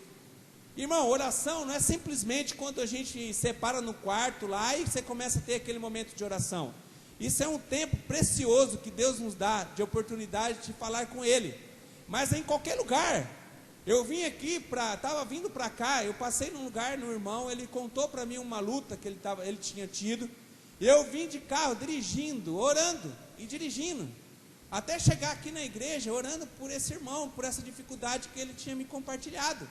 Irmão, oração não é simplesmente quando a gente separa no quarto lá e você começa a ter aquele momento de oração. Isso é um tempo precioso que Deus nos dá, de oportunidade de falar com Ele. Mas é em qualquer lugar. Eu vim aqui, estava vindo para cá, eu passei num lugar no irmão, ele contou para mim uma luta que ele tinha tido. Eu vim de carro, dirigindo, orando e dirigindo, até chegar aqui na igreja, orando por esse irmão, por essa dificuldade que ele tinha me compartilhado.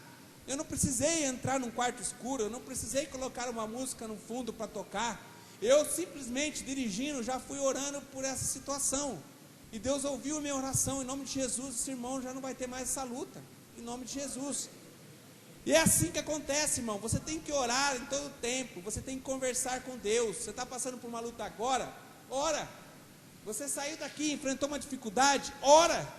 Eu não precisei entrar num quarto escuro, eu não precisei colocar uma música no fundo para tocar. Eu simplesmente dirigindo, já fui orando por essa situação. E Deus ouviu a minha oração, em nome de Jesus, esse irmão já não vai ter mais essa luta, em nome de Jesus. E é assim que acontece, irmão. Você tem que orar em todo tempo, você tem que conversar com Deus. Você está passando por uma luta agora? Ora. Você saiu daqui, enfrentou uma dificuldade? Ora.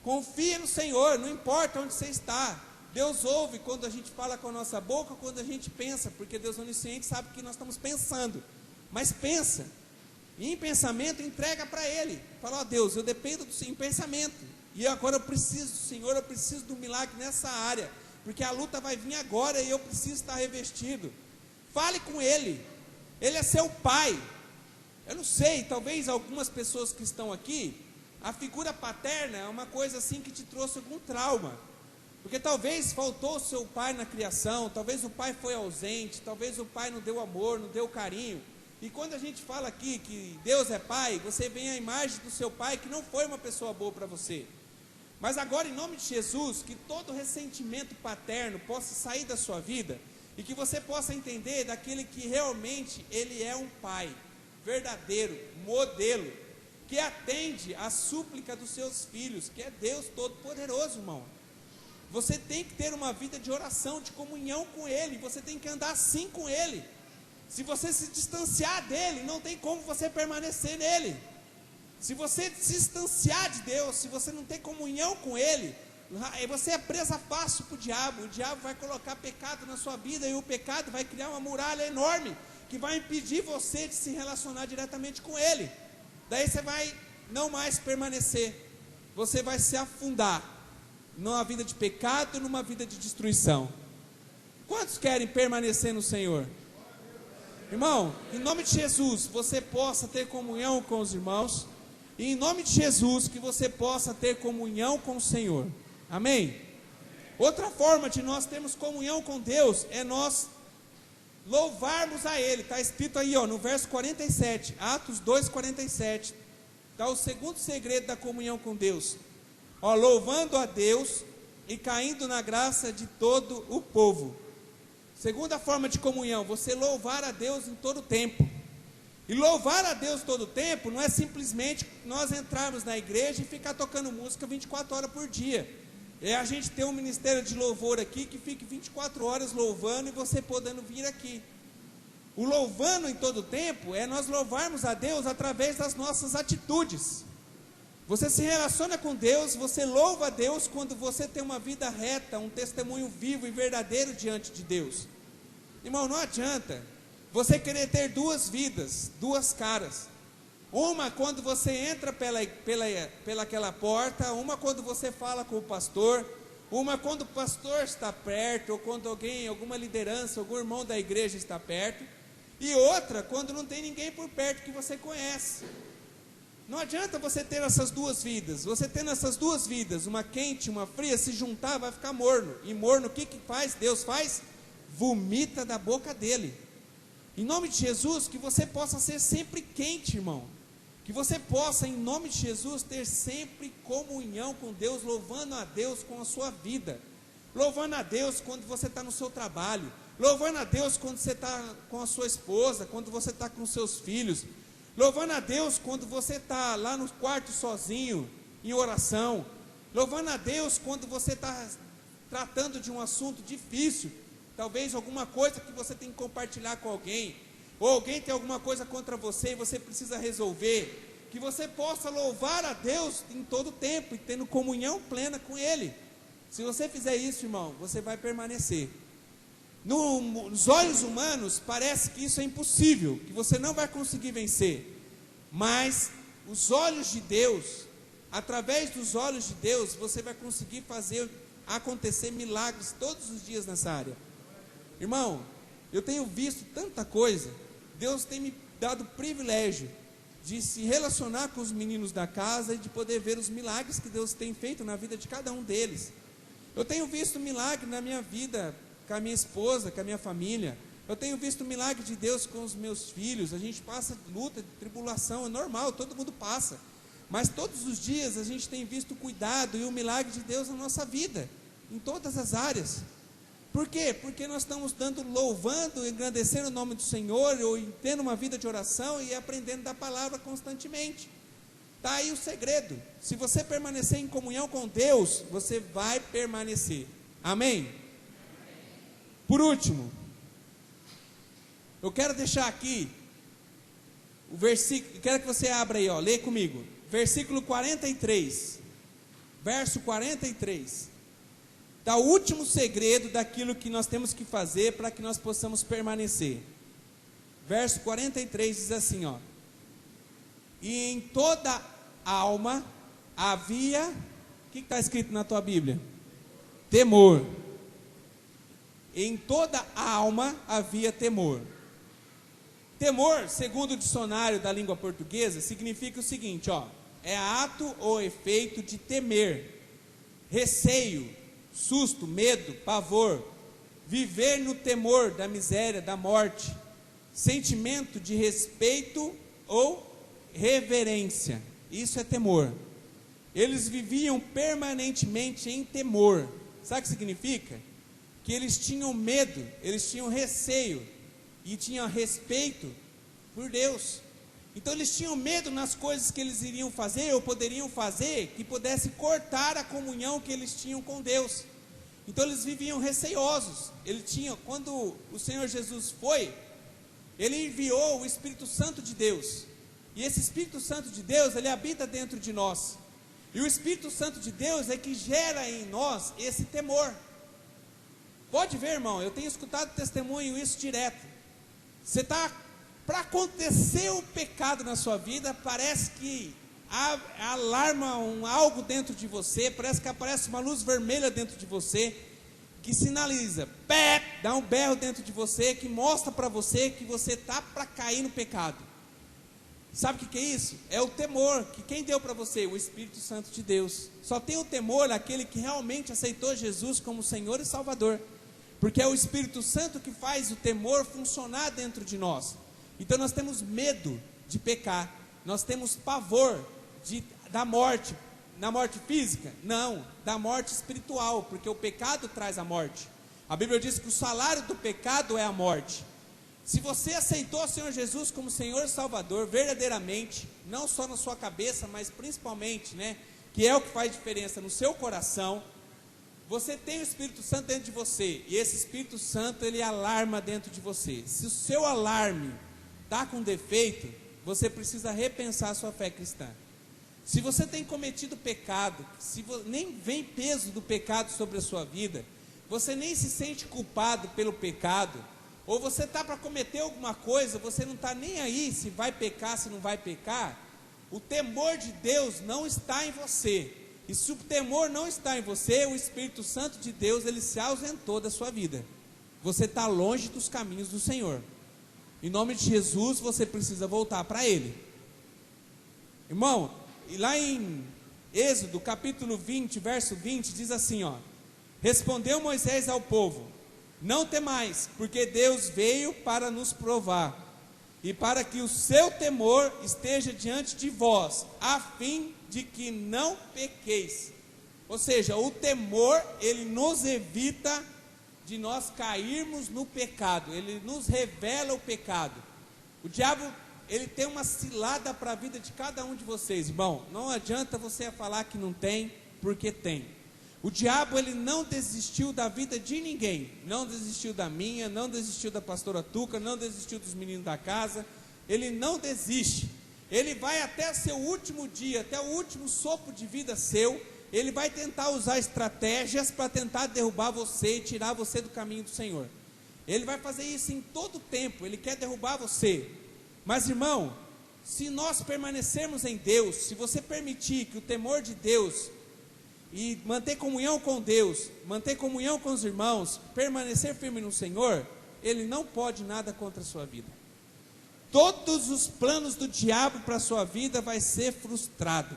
Confia no Senhor, não importa onde você está. Deus ouve quando a gente fala com a nossa boca, quando a gente pensa, porque Deus onisciente sabe que nós estamos pensando. Mas pensa, e em pensamento entrega para Ele. Fala: ó Deus, eu dependo do Senhor em pensamento. E agora eu preciso, Senhor, eu preciso do milagre nessa área, porque a luta vai vir agora e eu preciso estar revestido. Fale com Ele. Ele é seu pai. Eu não sei, talvez algumas pessoas que estão aqui, a figura paterna é uma coisa assim que te trouxe algum trauma. Porque talvez faltou o seu pai na criação, talvez o pai foi ausente, talvez o pai não deu amor, não deu carinho. E quando a gente fala aqui que Deus é pai, você vê a imagem do seu pai que não foi uma pessoa boa para você. Mas agora, em nome de Jesus, que todo ressentimento paterno possa sair da sua vida e que você possa entender daquele que realmente ele é um pai verdadeiro, modelo, que atende a súplica dos seus filhos, que é Deus Todo-Poderoso, irmão. Você tem que ter uma vida de oração, de comunhão com Ele, você tem que andar assim com Ele. Se você se distanciar dEle, não tem como você permanecer nele. Se você se distanciar de Deus, se você não tem comunhão com Ele, você é presa fácil para o diabo vai colocar pecado na sua vida, e o pecado vai criar uma muralha enorme, que vai impedir você de se relacionar diretamente com Ele. Daí você vai não mais permanecer, você vai se afundar numa vida de pecado, numa vida de destruição. Quantos querem permanecer no Senhor? Irmão, em nome de Jesus, você possa ter comunhão com os irmãos, e em nome de Jesus, que você possa ter comunhão com o Senhor. Amém? Outra forma de nós termos comunhão com Deus é nós louvarmos a Ele. Está escrito aí, no verso 47, Atos 2:47, está o segundo segredo da comunhão com Deus. Louvando a Deus e caindo na graça de todo o povo. Segunda forma de comunhão, você louvar a Deus em todo o tempo. E louvar a Deus todo o tempo não é simplesmente nós entrarmos na igreja e ficar tocando música 24 horas por dia. É a gente ter um ministério de louvor aqui que fique 24 horas louvando e você podendo vir aqui. O louvando em todo o tempo é nós louvarmos a Deus através das nossas atitudes. Você se relaciona com Deus, você louva a Deus quando você tem uma vida reta, um testemunho vivo e verdadeiro diante de Deus. Irmão, não adianta você querer ter duas vidas, duas caras. Uma quando você entra pela aquela porta, uma quando você fala com o pastor, uma quando o pastor está perto, ou quando alguma liderança, algum irmão da igreja está perto, e outra quando não tem ninguém por perto que você conhece. Não adianta você ter essas duas vidas. Você tendo essas duas vidas, uma quente, uma fria, se juntar vai ficar morno. E morno o que faz? Deus faz? Vomita da boca dele. Em nome de Jesus, que você possa ser sempre quente, irmão. Que você possa, em nome de Jesus, ter sempre comunhão com Deus, louvando a Deus com a sua vida. Louvando a Deus quando você está no seu trabalho. Louvando a Deus quando você está com a sua esposa, quando você está com os seus filhos. Louvando a Deus quando você está lá no quarto sozinho, em oração. Louvando a Deus quando você está tratando de um assunto difícil. Talvez alguma coisa que você tem que compartilhar com alguém. Ou alguém tem alguma coisa contra você e você precisa resolver. Que você possa louvar a Deus em todo o tempo e tendo comunhão plena com Ele. Se você fizer isso, irmão, você vai permanecer. Nos olhos humanos parece que isso é impossível, que você não vai conseguir vencer, mas os olhos de Deus, através dos olhos de Deus, você vai conseguir fazer acontecer milagres todos os dias nessa área. Irmão, eu tenho visto tanta coisa. Deus tem me dado o privilégio de se relacionar com os meninos da casa e de poder ver os milagres que Deus tem feito na vida de cada um deles. Eu tenho visto milagre na minha vida, com a minha esposa, com a minha família. Eu tenho visto o milagre de Deus com os meus filhos. A gente passa luta, tribulação, é normal, todo mundo passa. Mas todos os dias a gente tem visto o cuidado e o milagre de Deus na nossa vida, em todas as áreas. Por quê? Porque nós estamos louvando, engrandecendo o nome do Senhor, ou tendo uma vida de oração e aprendendo da palavra constantemente. Está aí o segredo. Se você permanecer em comunhão com Deus, você vai permanecer. Amém? Por último, eu quero deixar aqui o versículo, quero que você abra aí, lê comigo, versículo 43, verso 43, está o último segredo daquilo que nós temos que fazer para que nós possamos permanecer. Verso 43 diz assim, e em toda alma havia que está escrito na tua Bíblia? Temor. Em toda a alma havia temor. Temor, segundo o dicionário da língua portuguesa, significa o seguinte, ó, é ato ou efeito de temer, receio, susto, medo, pavor, viver no temor da miséria, da morte, sentimento de respeito ou reverência. Isso é temor. Eles viviam permanentemente em temor. Sabe o que significa? Que eles tinham medo, eles tinham receio e tinham respeito por Deus. Então eles tinham medo nas coisas que eles iriam fazer ou poderiam fazer, que pudesse cortar a comunhão que eles tinham com Deus. Então eles viviam receiosos. Quando o Senhor Jesus foi, Ele enviou o Espírito Santo de Deus. E esse Espírito Santo de Deus, ele habita dentro de nós. E o Espírito Santo de Deus é que gera em nós esse temor. Pode ver, irmão, eu tenho escutado testemunho isso direto. Você está, para acontecer o pecado na sua vida, parece que alarma algo dentro de você, parece que aparece uma luz vermelha dentro de você, que sinaliza, dá um berro dentro de você, que mostra para você que você está para cair no pecado. Sabe o que é isso? É o temor, que quem deu para você? O Espírito Santo de Deus. Só tem o temor aquele que realmente aceitou Jesus como Senhor e Salvador, porque é o Espírito Santo que faz o temor funcionar dentro de nós. Então nós temos medo de pecar, nós temos pavor da morte. Na morte física? Não, da morte espiritual, porque o pecado traz a morte. A Bíblia diz que o salário do pecado é a morte. Se você aceitou o Senhor Jesus como Senhor e Salvador verdadeiramente, não só na sua cabeça, mas principalmente, que é o que faz diferença no seu coração, você tem o Espírito Santo dentro de você, e esse Espírito Santo, ele alarma dentro de você. Se o seu alarme está com defeito, você precisa repensar a sua fé cristã. Se você tem cometido pecado, nem vem peso do pecado sobre a sua vida, você nem se sente culpado pelo pecado, ou você está para cometer alguma coisa, você não está nem aí se vai pecar, se não vai pecar, o temor de Deus não está em você. E se o temor não está em você, o Espírito Santo de Deus, ele se ausentou da sua vida. Você está longe dos caminhos do Senhor. Em nome de Jesus, você precisa voltar para Ele. Irmão, e lá em Êxodo, capítulo 20, verso 20, diz assim, ó: respondeu Moisés ao povo: não temais, porque Deus veio para nos provar, e para que o seu temor esteja diante de vós, a fim de que não pequeis. Ou seja, o temor, ele nos evita de nós cairmos no pecado, ele nos revela o pecado. O diabo, ele tem uma cilada para a vida de cada um de vocês, irmão. Não adianta você falar que não tem, porque tem. O diabo, ele não desistiu da vida de ninguém, não desistiu da minha, não desistiu da pastora Tuca, não desistiu dos meninos da casa, ele não desiste. Ele vai até seu último dia, até o último sopro de vida seu, ele vai tentar usar estratégias para tentar derrubar você e tirar você do caminho do Senhor. Ele vai fazer isso em todo o tempo, ele quer derrubar você. Mas, irmão, se nós permanecermos em Deus, se você permitir que o temor de Deus e manter comunhão com Deus, manter comunhão com os irmãos, permanecer firme no Senhor, Ele não pode nada contra a sua vida. Todos os planos do diabo para a sua vida vai ser frustrado.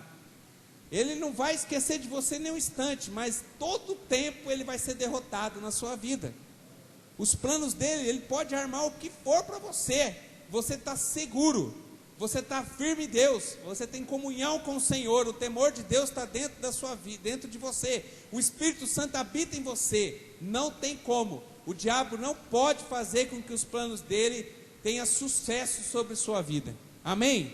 Ele não vai esquecer de você nem um instante, mas todo o tempo ele vai ser derrotado na sua vida. Os planos dele, ele pode armar o que for para você. Você está seguro, você está firme em Deus, você tem comunhão com o Senhor, o temor de Deus está dentro da sua vida, dentro de você, o Espírito Santo habita em você, não tem como, o diabo não pode fazer com que os planos dele tenham sucesso sobre sua vida, amém?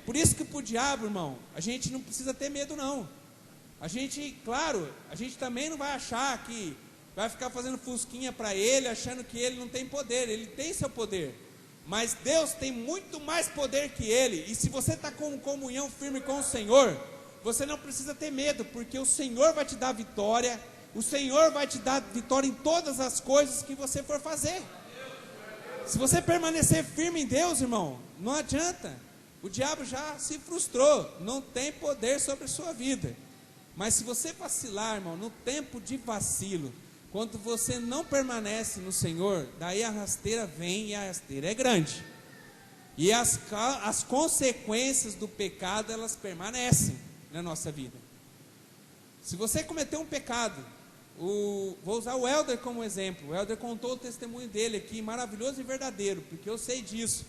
Por isso que para o diabo, irmão, a gente não precisa ter medo não, a gente também não vai achar que vai ficar fazendo fusquinha para ele, achando que ele não tem poder, ele tem seu poder. Mas Deus tem muito mais poder que Ele. E se você está com comunhão firme com o Senhor, você não precisa ter medo, porque o Senhor vai te dar vitória. O Senhor vai te dar vitória em todas as coisas que você for fazer. Se você permanecer firme em Deus, irmão, não adianta. O diabo já se frustrou, não tem poder sobre a sua vida. Mas se você vacilar, irmão, no tempo de vacilo, quando você não permanece no Senhor, daí a rasteira vem, e a rasteira é grande. E as consequências do pecado, elas permanecem na nossa vida. Se você cometeu um pecado, vou usar o Helder como exemplo. O Helder contou o testemunho dele aqui, maravilhoso e verdadeiro, porque eu sei disso.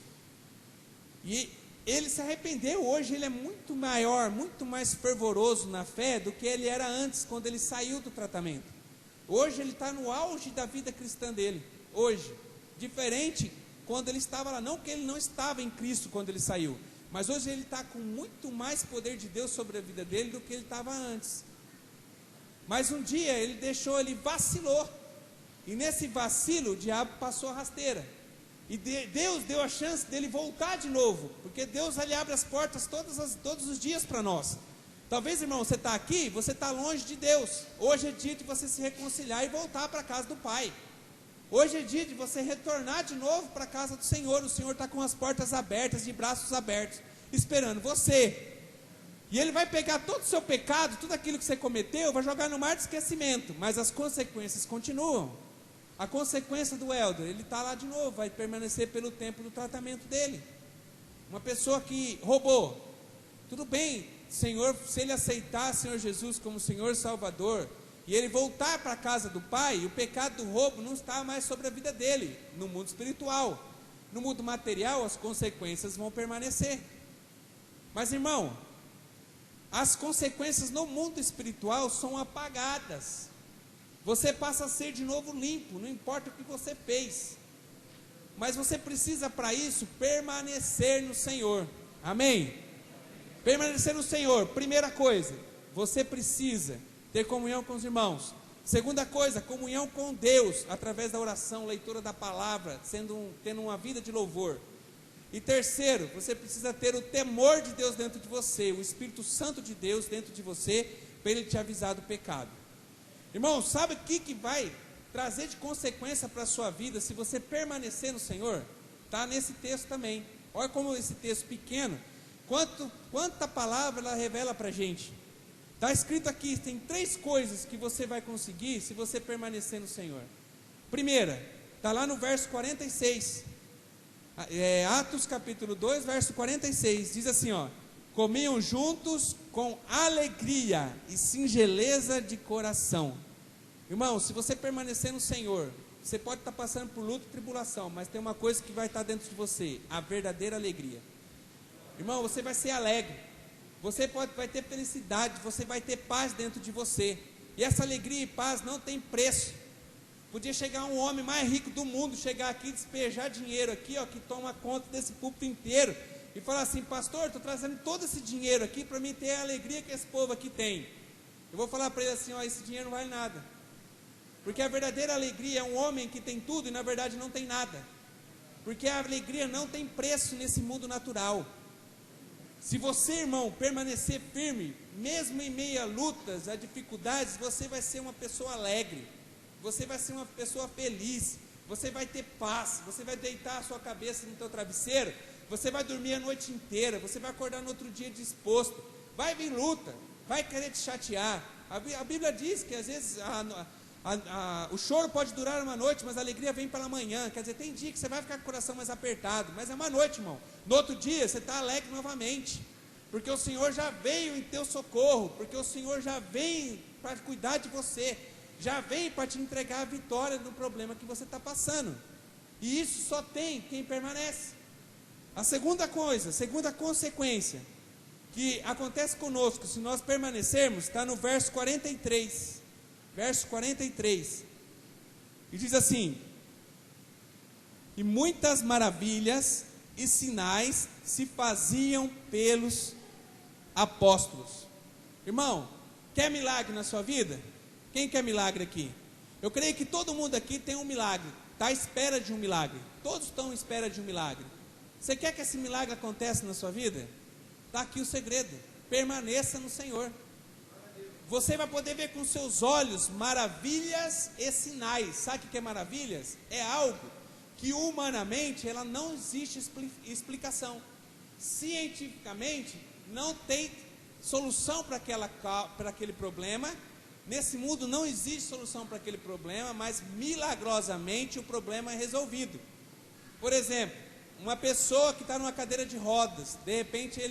E ele se arrependeu. Hoje ele é muito maior, muito mais fervoroso na fé do que ele era antes, quando ele saiu do tratamento. Hoje ele está no auge da vida cristã dele, hoje, diferente quando ele estava lá. Não que ele não estava em Cristo quando ele saiu, mas hoje ele está com muito mais poder de Deus sobre a vida dele do que ele estava antes. Mas um dia ele vacilou, e nesse vacilo o diabo passou a rasteira, e Deus deu a chance dele voltar de novo, porque Deus ele abre as portas todos os dias para nós. Talvez, irmão, você está aqui, você está longe de Deus. Hoje é dia de você se reconciliar e voltar para a casa do Pai. Hoje é dia de você retornar de novo para a casa do Senhor. O Senhor está com as portas abertas, de braços abertos, esperando você. E Ele vai pegar todo o seu pecado, tudo aquilo que você cometeu, vai jogar no mar de esquecimento. Mas as consequências continuam. A consequência do Helder, ele está lá de novo, vai permanecer pelo tempo do tratamento dele. Uma pessoa que roubou, tudo bem, Senhor, se ele aceitar Senhor Jesus como Senhor Salvador, e ele voltar para a casa do Pai, o pecado do roubo não está mais sobre a vida dele, no mundo espiritual. No mundo material, as consequências vão permanecer. Mas, irmão, as consequências no mundo espiritual são apagadas. Você passa a ser de novo limpo, não importa o que você fez. Mas você precisa, para isso, permanecer no Senhor. Amém? Permanecer no Senhor. Primeira coisa, você precisa ter comunhão com os irmãos. Segunda coisa, comunhão com Deus, através da oração, leitura da palavra, tendo uma vida de louvor. E terceiro, você precisa ter o temor de Deus dentro de você, o Espírito Santo de Deus dentro de você, para Ele te avisar do pecado. Irmão, sabe o que vai trazer de consequência para a sua vida, se você permanecer no Senhor? Está nesse texto também. Olha como esse texto pequeno, quanta palavra ela revela para a gente. Está escrito aqui, tem 3 coisas que você vai conseguir se você permanecer no Senhor. Primeira, está lá no verso 46, Atos capítulo 2, verso 46, diz assim, ó: comiam juntos com alegria e singeleza de coração. Irmão, se você permanecer no Senhor, você pode estar passando por luta e tribulação, mas tem uma coisa que vai estar dentro de você: a verdadeira alegria. Irmão, você vai ser alegre, você vai ter felicidade, você vai ter paz dentro de você, e essa alegria e paz não tem preço. Podia chegar um homem mais rico do mundo, chegar aqui e despejar dinheiro aqui, ó, que toma conta desse púlpito inteiro, e falar assim: pastor, estou trazendo todo esse dinheiro aqui para mim ter a alegria que esse povo aqui tem. Eu vou falar para ele assim: ó, esse dinheiro não vale nada, porque a verdadeira alegria é um homem que tem tudo e na verdade não tem nada, porque a alegria não tem preço nesse mundo natural. Se você, irmão, permanecer firme, mesmo em meio a lutas, a dificuldades, você vai ser uma pessoa alegre, você vai ser uma pessoa feliz, você vai ter paz, você vai deitar a sua cabeça no teu travesseiro, você vai dormir a noite inteira, você vai acordar no outro dia disposto. Vai vir luta, vai querer te chatear. A Bíblia diz que às vezes o choro pode durar uma noite, mas a alegria vem pela manhã. Quer dizer, tem dia que você vai ficar com o coração mais apertado, mas é uma noite, irmão. No outro dia você está alegre novamente, porque o Senhor já veio em teu socorro, porque o Senhor já vem para cuidar de você, já vem para te entregar a vitória no problema que você está passando. E isso só tem quem permanece. A segunda coisa, segunda consequência que acontece conosco se nós permanecermos, está no verso 43. Verso 43. E diz assim: e muitas maravilhas e sinais se faziam pelos apóstolos. Irmão, quer milagre na sua vida? Quem quer milagre aqui? Eu creio que todo mundo aqui tem um milagre, está à espera de um milagre. Todos estão à espera de um milagre. Você quer que esse milagre aconteça na sua vida? Está aqui o segredo: permaneça no Senhor. Você vai poder ver com seus olhos maravilhas e sinais. Sabe o que é maravilhas? É algo que humanamente ela não existe explicação. Cientificamente não tem solução para aquele problema. Nesse mundo não existe solução para aquele problema, mas milagrosamente o problema é resolvido. Por exemplo, uma pessoa que está numa cadeira de rodas, de repente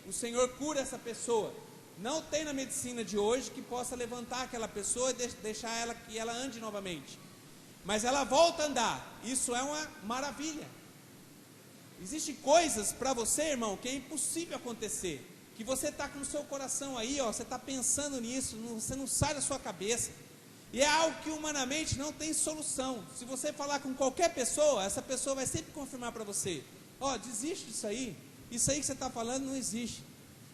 o Senhor cura essa pessoa. Não tem na medicina de hoje que possa levantar aquela pessoa e deixar ela que ela ande novamente, mas ela volta a andar. Isso é uma maravilha. Existem coisas para você, irmão, que é impossível acontecer, que você está com o seu coração aí, ó, você está pensando nisso, você não sai da sua cabeça, e é algo que humanamente não tem solução. Se você falar com qualquer pessoa, essa pessoa vai sempre confirmar para você: ó, desiste disso aí, isso aí que você está falando não existe,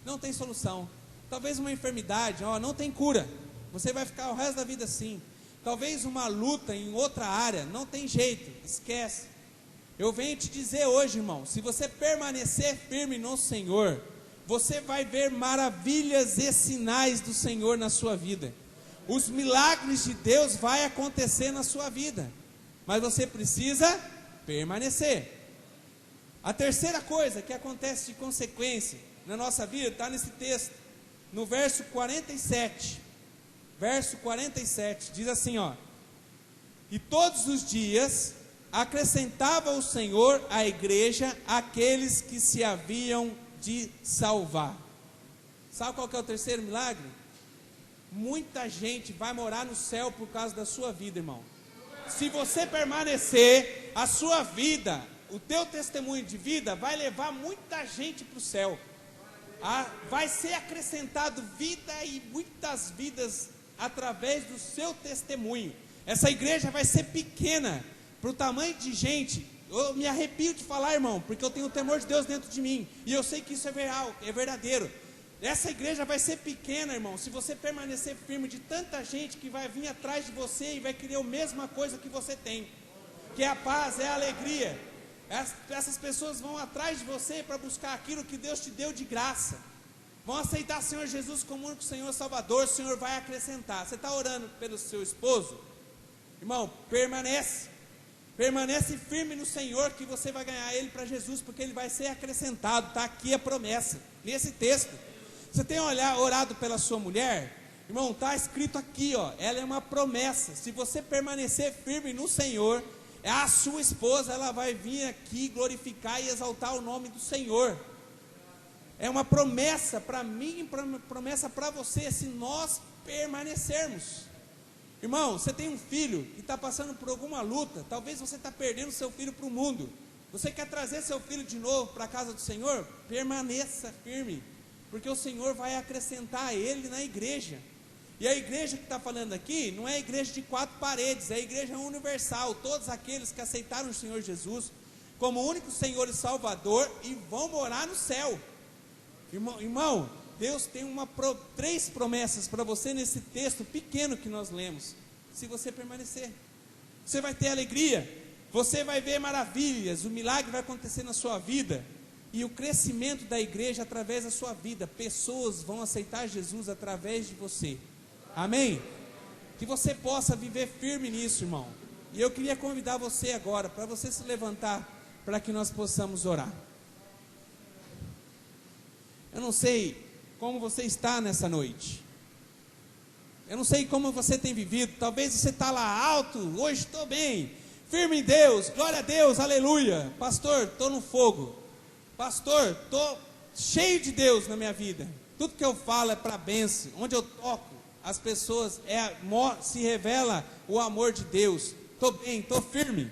não tem solução. Talvez uma enfermidade, ó, não tem cura, você vai ficar o resto da vida assim. Talvez uma luta em outra área, não tem jeito, esquece. Eu venho te dizer hoje, irmão, se você permanecer firme no Senhor, você vai ver maravilhas e sinais do Senhor na sua vida. Os milagres de Deus vão acontecer na sua vida, mas você precisa permanecer. A terceira coisa que acontece de consequência na nossa vida está nesse texto, no verso 47. Verso 47 diz assim, ó: e todos os dias acrescentava o Senhor à igreja aqueles que se haviam de salvar. Sabe qual que é o terceiro milagre? Muita gente vai morar no céu por causa da sua vida, irmão. Se você permanecer, a sua vida, o teu testemunho de vida vai levar muita gente para o céu. Vai ser acrescentado vida e muitas vidas através do seu testemunho. Essa igreja vai ser pequena para o tamanho de gente. Eu me arrepio de falar, irmão, porque eu tenho o temor de Deus dentro de mim, e eu sei que isso é real, é verdadeiro. Essa igreja vai ser pequena, irmão, se você permanecer firme, de tanta gente que vai vir atrás de você e vai querer a mesma coisa que você tem, que é a paz, é a alegria. Essas pessoas vão atrás de você para buscar aquilo que Deus te deu de graça, vão aceitar o Senhor Jesus como único Senhor Salvador. O Senhor vai acrescentar. Você está orando pelo seu esposo? Irmão, permanece firme no Senhor, que você vai ganhar ele para Jesus, porque ele vai ser acrescentado. Está aqui a promessa, nesse texto. Você tem orado pela sua mulher? Irmão, está escrito aqui, ó, ela é uma promessa. Se você permanecer firme no Senhor, a sua esposa, ela vai vir aqui glorificar e exaltar o nome do Senhor. É uma promessa para mim, promessa para você, se nós permanecermos. Irmão, você tem um filho que está passando por alguma luta, talvez você está perdendo seu filho para o mundo, você quer trazer seu filho de novo para a casa do Senhor? Permaneça firme, porque o Senhor vai acrescentar ele na igreja. E a igreja que está falando aqui, não é a igreja de 4 paredes, é a igreja universal, todos aqueles que aceitaram o Senhor Jesus como único Senhor e Salvador e vão morar no céu. Irmão, Deus tem 3 promessas para você nesse texto pequeno que nós lemos. Se você permanecer, você vai ter alegria, você vai ver maravilhas, o milagre vai acontecer na sua vida, e o crescimento da igreja através da sua vida. Pessoas vão aceitar Jesus através de você. Amém? Que você possa viver firme nisso, irmão. E eu queria convidar você agora, para você se levantar, para que nós possamos orar. Eu não sei como você está nessa noite, eu não sei como você tem vivido. Talvez você está lá alto, hoje estou bem, firme em Deus, glória a Deus, aleluia. Pastor, estou no fogo. Pastor, estou cheio de Deus na minha vida, tudo que eu falo é para bênção, onde eu toco, as pessoas, se revela o amor de Deus. Estou bem, estou firme.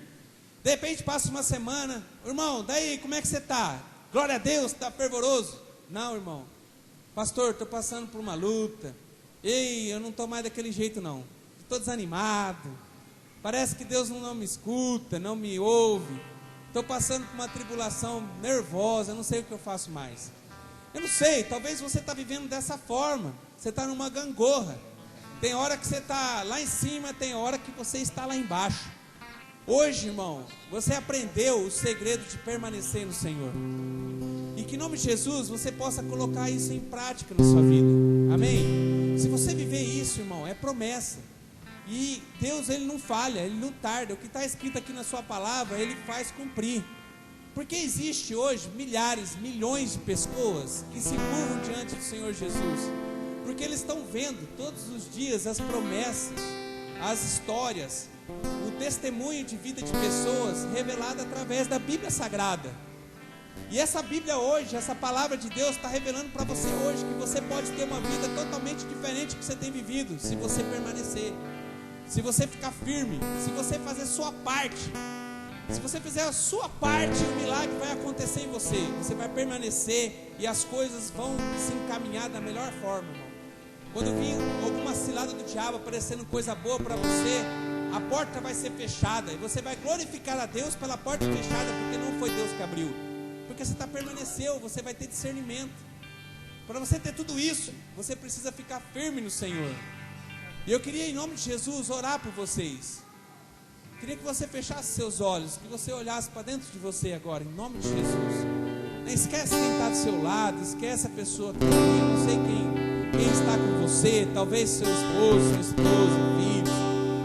De repente passa uma semana, irmão, daí como é que você está? Glória a Deus, está fervoroso. Não, irmão, pastor, estou passando por uma luta, eu não estou mais daquele jeito não, estou desanimado, parece que Deus não me escuta, não me ouve, estou passando por uma tribulação nervosa, não sei o que eu faço mais. Eu não sei, talvez você está vivendo dessa forma, você está numa gangorra, tem hora que você está lá em cima, tem hora que você está lá embaixo. Hoje, irmão, você aprendeu o segredo de permanecer no Senhor, e que em nome de Jesus você possa colocar isso em prática na sua vida, amém? Se você viver isso, irmão, é promessa, e Deus, Ele não falha, Ele não tarda, o que está escrito aqui na sua palavra, Ele faz cumprir. Porque existe hoje milhares, milhões de pessoas que se curvam diante do Senhor Jesus, porque eles estão vendo todos os dias as promessas, as histórias, o testemunho de vida de pessoas revelado através da Bíblia Sagrada. E essa Bíblia hoje, essa palavra de Deus está revelando para você hoje que você pode ter uma vida totalmente diferente do que você tem vivido, se você permanecer, se você ficar firme, se você fazer a sua parte. Se você fizer a sua parte, o milagre vai acontecer em você. Você vai permanecer e as coisas vão se encaminhar da melhor forma, irmão. Quando vir alguma cilada do diabo aparecendo coisa boa para você, a porta vai ser fechada e você vai glorificar a Deus pela porta fechada, porque não foi Deus que abriu, porque você permaneceu. Você vai ter discernimento. Para você ter tudo isso, você precisa ficar firme no Senhor. E eu queria, em nome de Jesus, orar por vocês. Queria que você fechasse seus olhos, que você olhasse para dentro de você agora, em nome de Jesus. Não esquece quem está do seu lado, esquece a pessoa que eu não sei quem está com você, talvez seu esposo, sua esposa, filhos.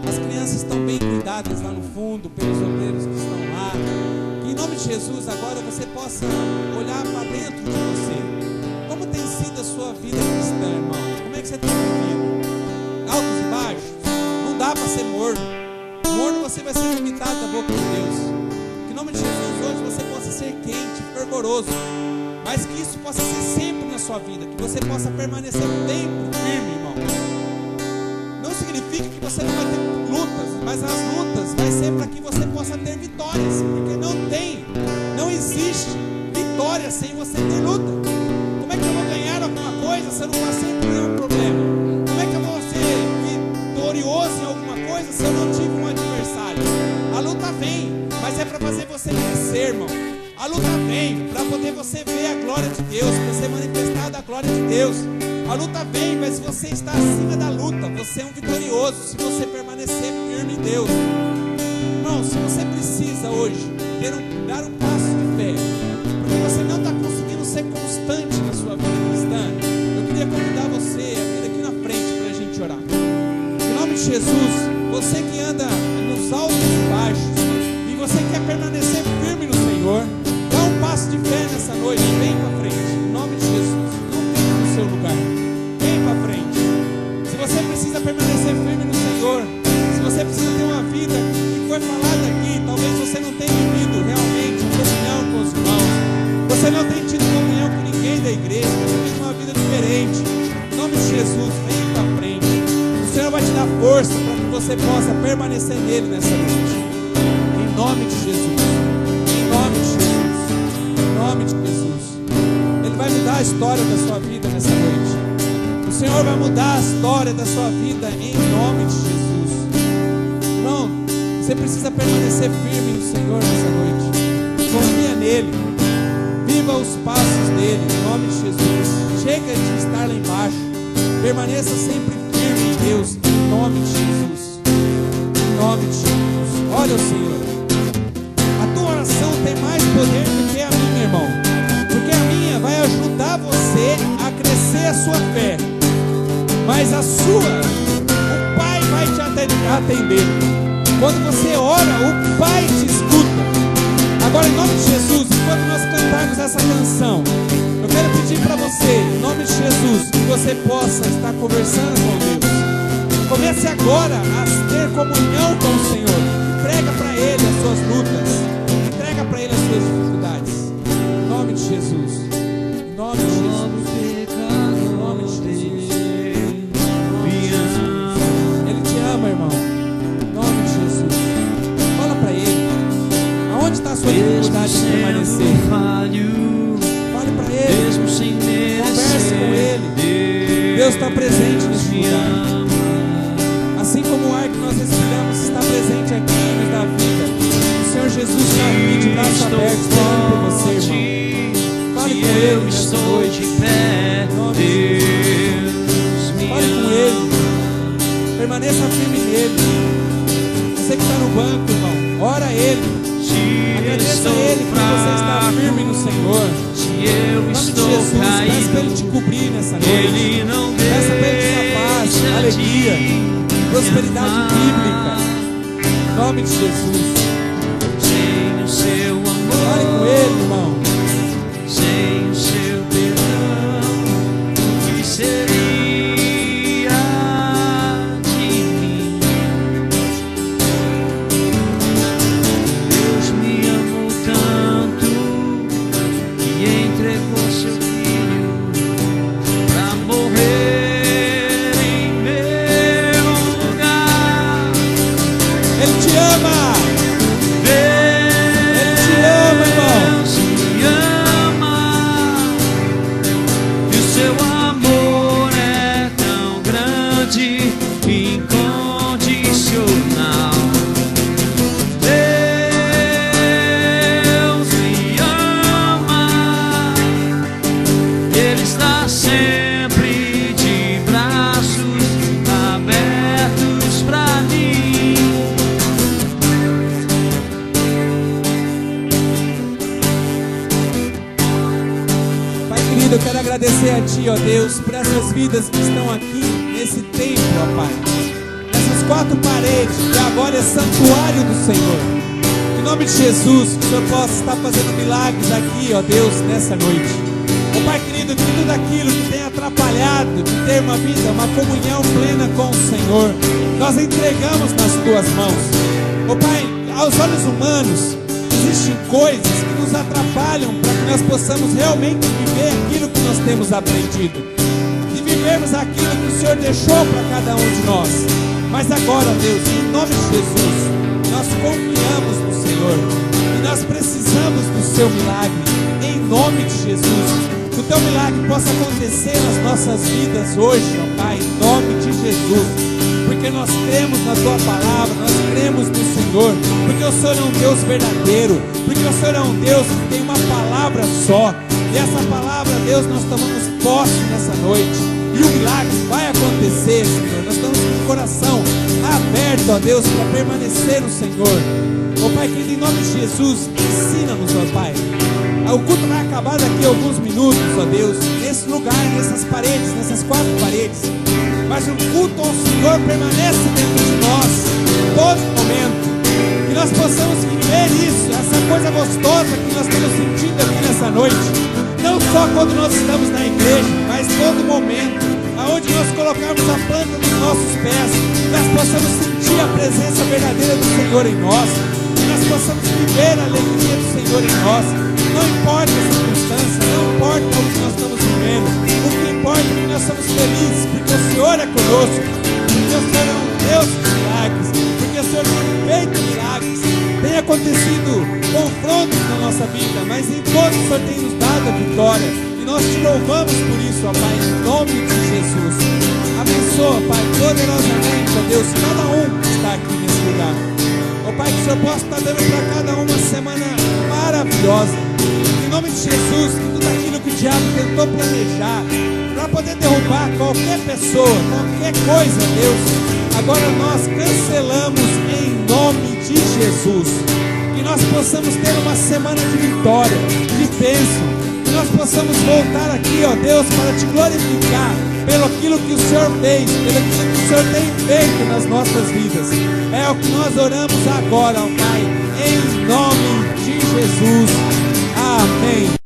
As crianças estão bem cuidadas lá no fundo, pelos obreiros que estão lá. Que em nome de Jesus agora você possa olhar para dentro de você. Como tem sido a sua vida cristã, irmão? Como é que você tem vivido? Altos e baixos? Não dá para ser morno. Morno você vai ser limitado da boca de Deus. Que em nome de Jesus hoje você possa ser quente, fervoroso, mas que isso possa ser sempre na sua vida, que você possa permanecer firme, irmão. Não significa que você não vai ter lutas, mas as lutas vai ser para que você possa ter vitórias, porque não existe vitória sem você ter luta. Como é que eu vou ganhar alguma coisa se eu não passei por nenhum problema? Como é que eu vou ser vitorioso em alguma coisa se eu não tive um adversário? A luta vem, mas é para fazer você crescer, irmão. A luta vem para poder você ver a glória de Deus, para ser manifestada a glória de Deus. A luta vem, mas você está acima da luta. Você é um vitorioso se você permanecer firme em Deus. Irmão, se você precisa hoje dar um passo de fé, porque você não está conseguindo ser constante na sua vida cristã, eu queria convidar você a vir aqui na frente para a gente orar. Em nome de Jesus, você que anda nos altos e baixos, e você quer permanecer firme no Senhor, dá um passo de fé nessa noite, vem para frente, em nome de Jesus, não fique no seu lugar, vem para frente. Se você precisa permanecer firme no Senhor, se você precisa ter uma vida que foi falada aqui, talvez você não tenha vivido realmente comunhão com os irmãos, você não tem tido comunhão com ninguém da igreja, você tem uma vida diferente, em nome de Jesus, vem para frente. O Senhor vai te dar força para que você possa permanecer nele nessa noite, em nome de Jesus, em nome de Jesus, em nome de Jesus. Ele vai mudar a história da sua vida nessa noite. O Senhor vai mudar a história da sua vida em nome de Jesus. Irmão, você precisa permanecer firme no Senhor nessa noite. Confia nele, viva os passos dele em nome de Jesus. Chega de estar lá embaixo, permaneça sempre firme em Deus em nome de Jesus, em nome de Jesus. Olha o Senhor, a tua oração tem mais poder do que a minha, irmão, porque a minha vai ajudar você a crescer a sua fé, mas a sua, o Pai vai te atender. Quando você ora, o Pai te escuta. Agora, em nome de Jesus, enquanto nós cantarmos essa canção, eu quero pedir para você, em nome de Jesus, que você possa estar conversando com Deus. Comece agora a ter comunhão com o Senhor. Entrega para Ele as suas lutas, entrega para Ele as suas dificuldades. Em nome de Jesus, em nome de Jesus, em nome de Jesus. Ele te ama, irmão. Em nome de Jesus. Fala para Ele. Aonde está a sua dificuldade de permanecer? Fale para Ele. Converse com Ele. Deus está presente nesse lugar. Assim como o ar que nós respiramos está presente aqui em nos da vida, o Senhor Jesus está aqui de braços abertos esperando por você, irmão. Fale com Ele nessa noite. Em nome de Jesus. Fale com Ele. Permaneça firme nele. Você que está no banco, irmão, ora a Ele. Agradeça a Ele porque você está firme no Senhor. Em nome de Jesus, peça para Ele te cobrir nessa noite. Peça para Ele te dar paz, alegria, prosperidade bíblica. Em nome de Jesus.
Sem o seu amor.
Fale com Ele, irmão.
Sem o seu perdão, o que seria de mim? Deus me amou tanto que entregou seu filho pra morrer em meu lugar.
Ele te ama. Ele te ama, irmão.
Deus me ama, e o seu amor é tão grande e incondicional. Deus me ama, Ele está sempre de braços abertos pra mim.
Pai querido, eu quero agradecer a Ti, ó Deus, por essas vidas que estão aqui nesse templo, ó Pai. Nessas 4 paredes, que agora é santuário do Senhor. Em nome de Jesus, que o Senhor possa estar fazendo milagres aqui, ó Deus, nessa noite. Ó Pai querido, que tudo aquilo que tem atrapalhado de ter uma vida, uma comunhão plena com o Senhor, nós entregamos nas Tuas mãos. Ó Pai, aos olhos humanos, existem coisas que nos atrapalham para que nós possamos realmente viver aquilo que nós temos aprendido e vivermos aquilo que o Senhor deixou para cada um de nós. Mas agora, Deus, em nome de Jesus, nós confiamos no Senhor e nós precisamos do Seu milagre. Em nome de Jesus, que o Teu milagre possa acontecer nas nossas vidas hoje, ó Pai, em nome de Jesus. Porque nós cremos na Tua palavra, nós cremos no Senhor, porque o Senhor é um Deus verdadeiro, porque o Senhor é um Deus que tem uma palavra só, e essa palavra, Deus, nós tomamos posse nessa noite, e o milagre vai acontecer, Senhor. Nós estamos com o coração aberto, ó Deus, para permanecer no Senhor. Ó Pai querido, em nome de Jesus, ensina-nos, ó Pai. O culto vai acabar daqui a alguns minutos, ó Deus, nesse lugar, nessas paredes, nessas 4 paredes. Mas o culto ao Senhor permanece dentro de nós, todo momento. Que nós possamos viver isso, essa coisa gostosa que nós temos sentido aqui nessa noite. Não só quando nós estamos na igreja, mas todo momento. Aonde nós colocarmos a planta dos nossos pés, nós possamos sentir a presença verdadeira do Senhor em nós. Que nós possamos viver a alegria do Senhor em nós. Não importa a circunstância, não importa o que nós estamos vivendo. O que importa é que nós somos felizes, porque o Senhor é conosco, porque o Senhor é um Deus de milagres, porque o Senhor tem feito milagres, tem acontecido confrontos na nossa vida, mas em todos o Senhor tem nos dado a vitória, e nós te louvamos por isso, ó Pai, em nome de Jesus. Abençoa, Pai, poderosamente, ó Deus, cada um que está aqui nesse lugar. Ó Pai, que o Senhor possa estar dando para cada um uma semana maravilhosa. Em nome de Jesus, que tudo aquilo que o diabo tentou planejar para poder derrubar qualquer pessoa, qualquer coisa, Deus, agora nós cancelamos em nome de Jesus. Que nós possamos ter uma semana de vitória, de bênção. Que nós possamos voltar aqui, ó Deus, para te glorificar pelo aquilo que o Senhor fez, pelo aquilo que o Senhor tem feito nas nossas vidas. É o que nós oramos agora, ó Pai, em nome de Jesus. Amém.